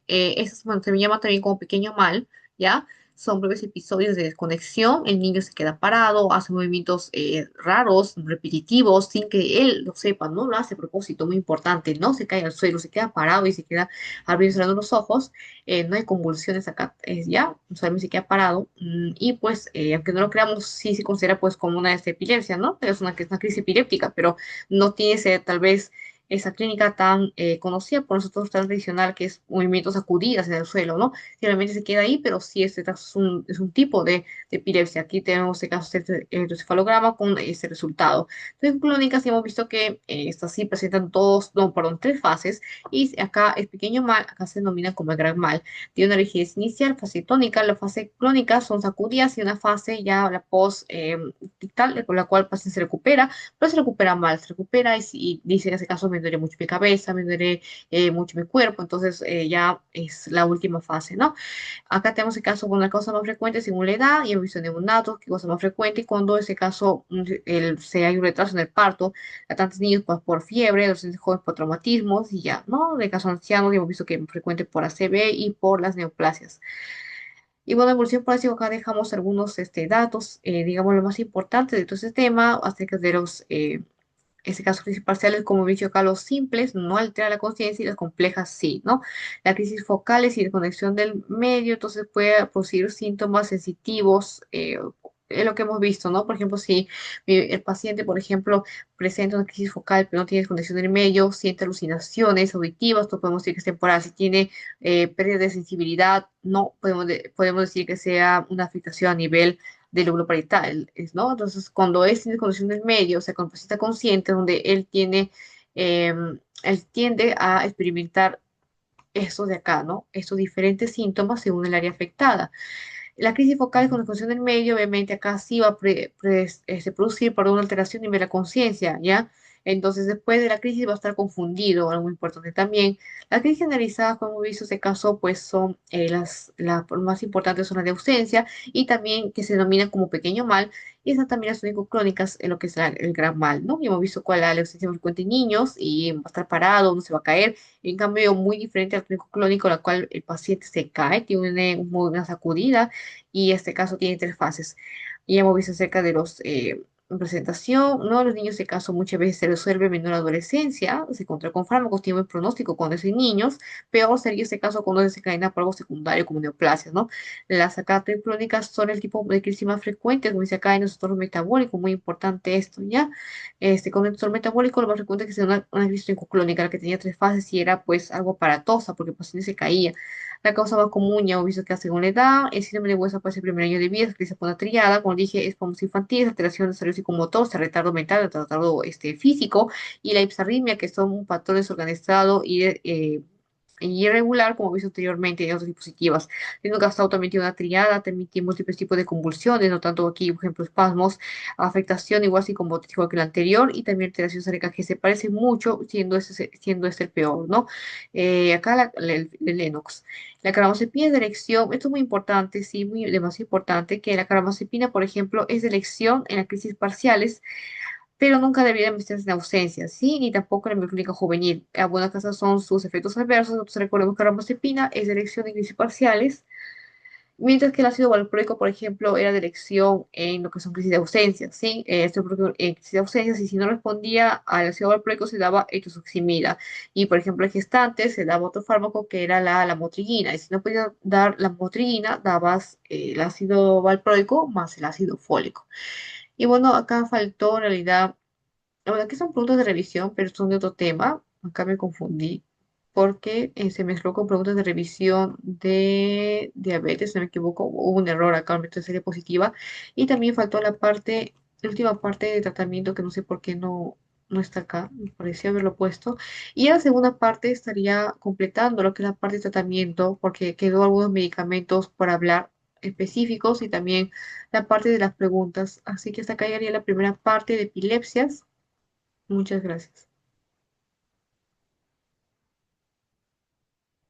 bueno, se llama también como pequeño mal, ¿ya? Son breves episodios de desconexión, el niño se queda parado, hace movimientos raros, repetitivos, sin que él lo sepa, no lo hace a propósito, muy importante, no se cae al suelo, se queda parado y se queda abriendo y cerrando los ojos, no hay convulsiones acá, ya, solamente se queda parado, y pues, aunque no lo creamos, sí se considera pues como una epilepsia, ¿no? Pero es una crisis epiléptica, pero no tiene tal vez esa clínica tan conocida por nosotros tan tradicional que es movimientos sacudidas en el suelo, ¿no? Realmente se queda ahí, pero sí este caso es un tipo de epilepsia. Aquí tenemos este caso de electrocefalograma con este resultado. Entonces, en clínicas sí hemos visto que estas sí presentan todos, no, perdón, tres fases, y acá el pequeño mal, acá se denomina como el gran mal. Tiene una rigidez inicial, fase tónica, la fase clónica son sacudidas y una fase ya la post dictal, con la cual el paciente se recupera, pero se recupera mal, se recupera y dice en ese caso me duele mucho mi cabeza, me duele mucho mi cuerpo, entonces ya es la última fase, ¿no? Acá tenemos el caso, bueno, la causa más frecuente según la edad y hemos visto neonatos, que cosa más frecuente, y cuando ese caso se hay un retraso en el parto, a tantos niños pues, por fiebre, adolescentes jóvenes por traumatismos y ya, ¿no? De casos ancianos, hemos visto que es frecuente por ACV y por las neoplasias. Y bueno, evolución por eso acá dejamos algunos datos, digamos, lo más importante de todo este tema, acerca de los, este caso, crisis parciales, como he dicho acá, los simples no alteran la conciencia y las complejas sí, ¿no? La crisis focal es desconexión del medio, entonces puede producir síntomas sensitivos, es lo que hemos visto, ¿no? Por ejemplo, si el paciente, por ejemplo, presenta una crisis focal pero no tiene desconexión del medio, siente alucinaciones auditivas, esto podemos decir que es temporal. Si tiene pérdida de sensibilidad, no podemos, podemos decir que sea una afectación a nivel del lóbulo parietal, ¿no? Entonces, cuando es sin desconexión del medio, o sea, cuando el paciente está consciente, donde él tiene, él tiende a experimentar estos de acá, ¿no? Estos diferentes síntomas según el área afectada. La crisis focal con desconexión del medio, obviamente acá sí va a producir por una alteración de la conciencia, ¿ya? Entonces, después de la crisis va a estar confundido, algo muy importante también. Las crisis generalizadas, como hemos visto este caso, pues son las más importantes son las de ausencia y también que se denominan como pequeño mal, y esas también las únicas crónicas en lo que es el gran mal, ¿no? Y hemos visto cuál es la ausencia frecuente en niños y va a estar parado, no se va a caer, en cambio, muy diferente al clínico clónico, en la cual el paciente se cae, tiene una sacudida, y este caso tiene tres fases. Y hemos visto acerca de los presentación, ¿no? Los niños, este caso, muchas veces se resuelve en menor adolescencia, se encuentra con fármacos, tiene buen pronóstico cuando es en niños, peor sería este caso cuando se desencadena por algo secundario como neoplasias, ¿no? Las sacatas crónicas son el tipo de crisis más frecuente, como dice acá, en los trastornos metabólicos, muy importante esto, ¿ya? Con el trastorno metabólico, lo más frecuente es que sea una crisis crónica, la que tenía tres fases y era, pues, algo aparatosa, porque el paciente se caía. La causa más común, ya hemos visto que según la edad, el síndrome de West aparece el primer año de vida, es que se pone triada, como dije, es como infantil, alteración de desarrollo psicomotor, retardo mental, retardo físico, y la hipsarritmia, que son un patrón desorganizado y irregular, como visto anteriormente en otras diapositivas. Siendo gastado también tiene una triada, también tiene múltiples tipos de convulsiones, no tanto aquí, por ejemplo, espasmos, afectación igual así como igual que el anterior, y también alteración cerebral que se parece mucho, siendo este el peor, ¿no? Acá el Lennox. La carbamazepina es de elección, esto es muy importante, sí, muy demasiado importante, que la carbamazepina, por ejemplo, es de elección en las crisis parciales, pero nunca debería administrarse en ausencia, ¿sí? Ni tampoco en la microclínica juvenil. Algunas casos son sus efectos adversos, nosotros recordemos que la ramos es de elección en crisis parciales, mientras que el ácido valproico, por ejemplo, era de elección en lo que son crisis de ausencia, ¿sí? Esto porque en crisis de ausencia, si no respondía al ácido valproico, se daba etosuximida. Y, por ejemplo, en gestantes se daba otro fármaco que era la motrigina. Y si no podías dar la motrigina, dabas el ácido valproico más el ácido fólico. Y bueno, acá faltó en realidad, la verdad que son preguntas de revisión, pero son de otro tema. Acá me confundí porque se mezcló con preguntas de revisión de diabetes, si no me equivoco, hubo un error acá en la serie positiva. Y también faltó la última parte de tratamiento que no sé por qué no está acá, me pareció haberlo puesto. Y la segunda parte estaría completando lo que es la parte de tratamiento, porque quedó algunos medicamentos por hablar específicos y también la parte de las preguntas. Así que hasta acá llegaría la primera parte de epilepsias. Muchas gracias.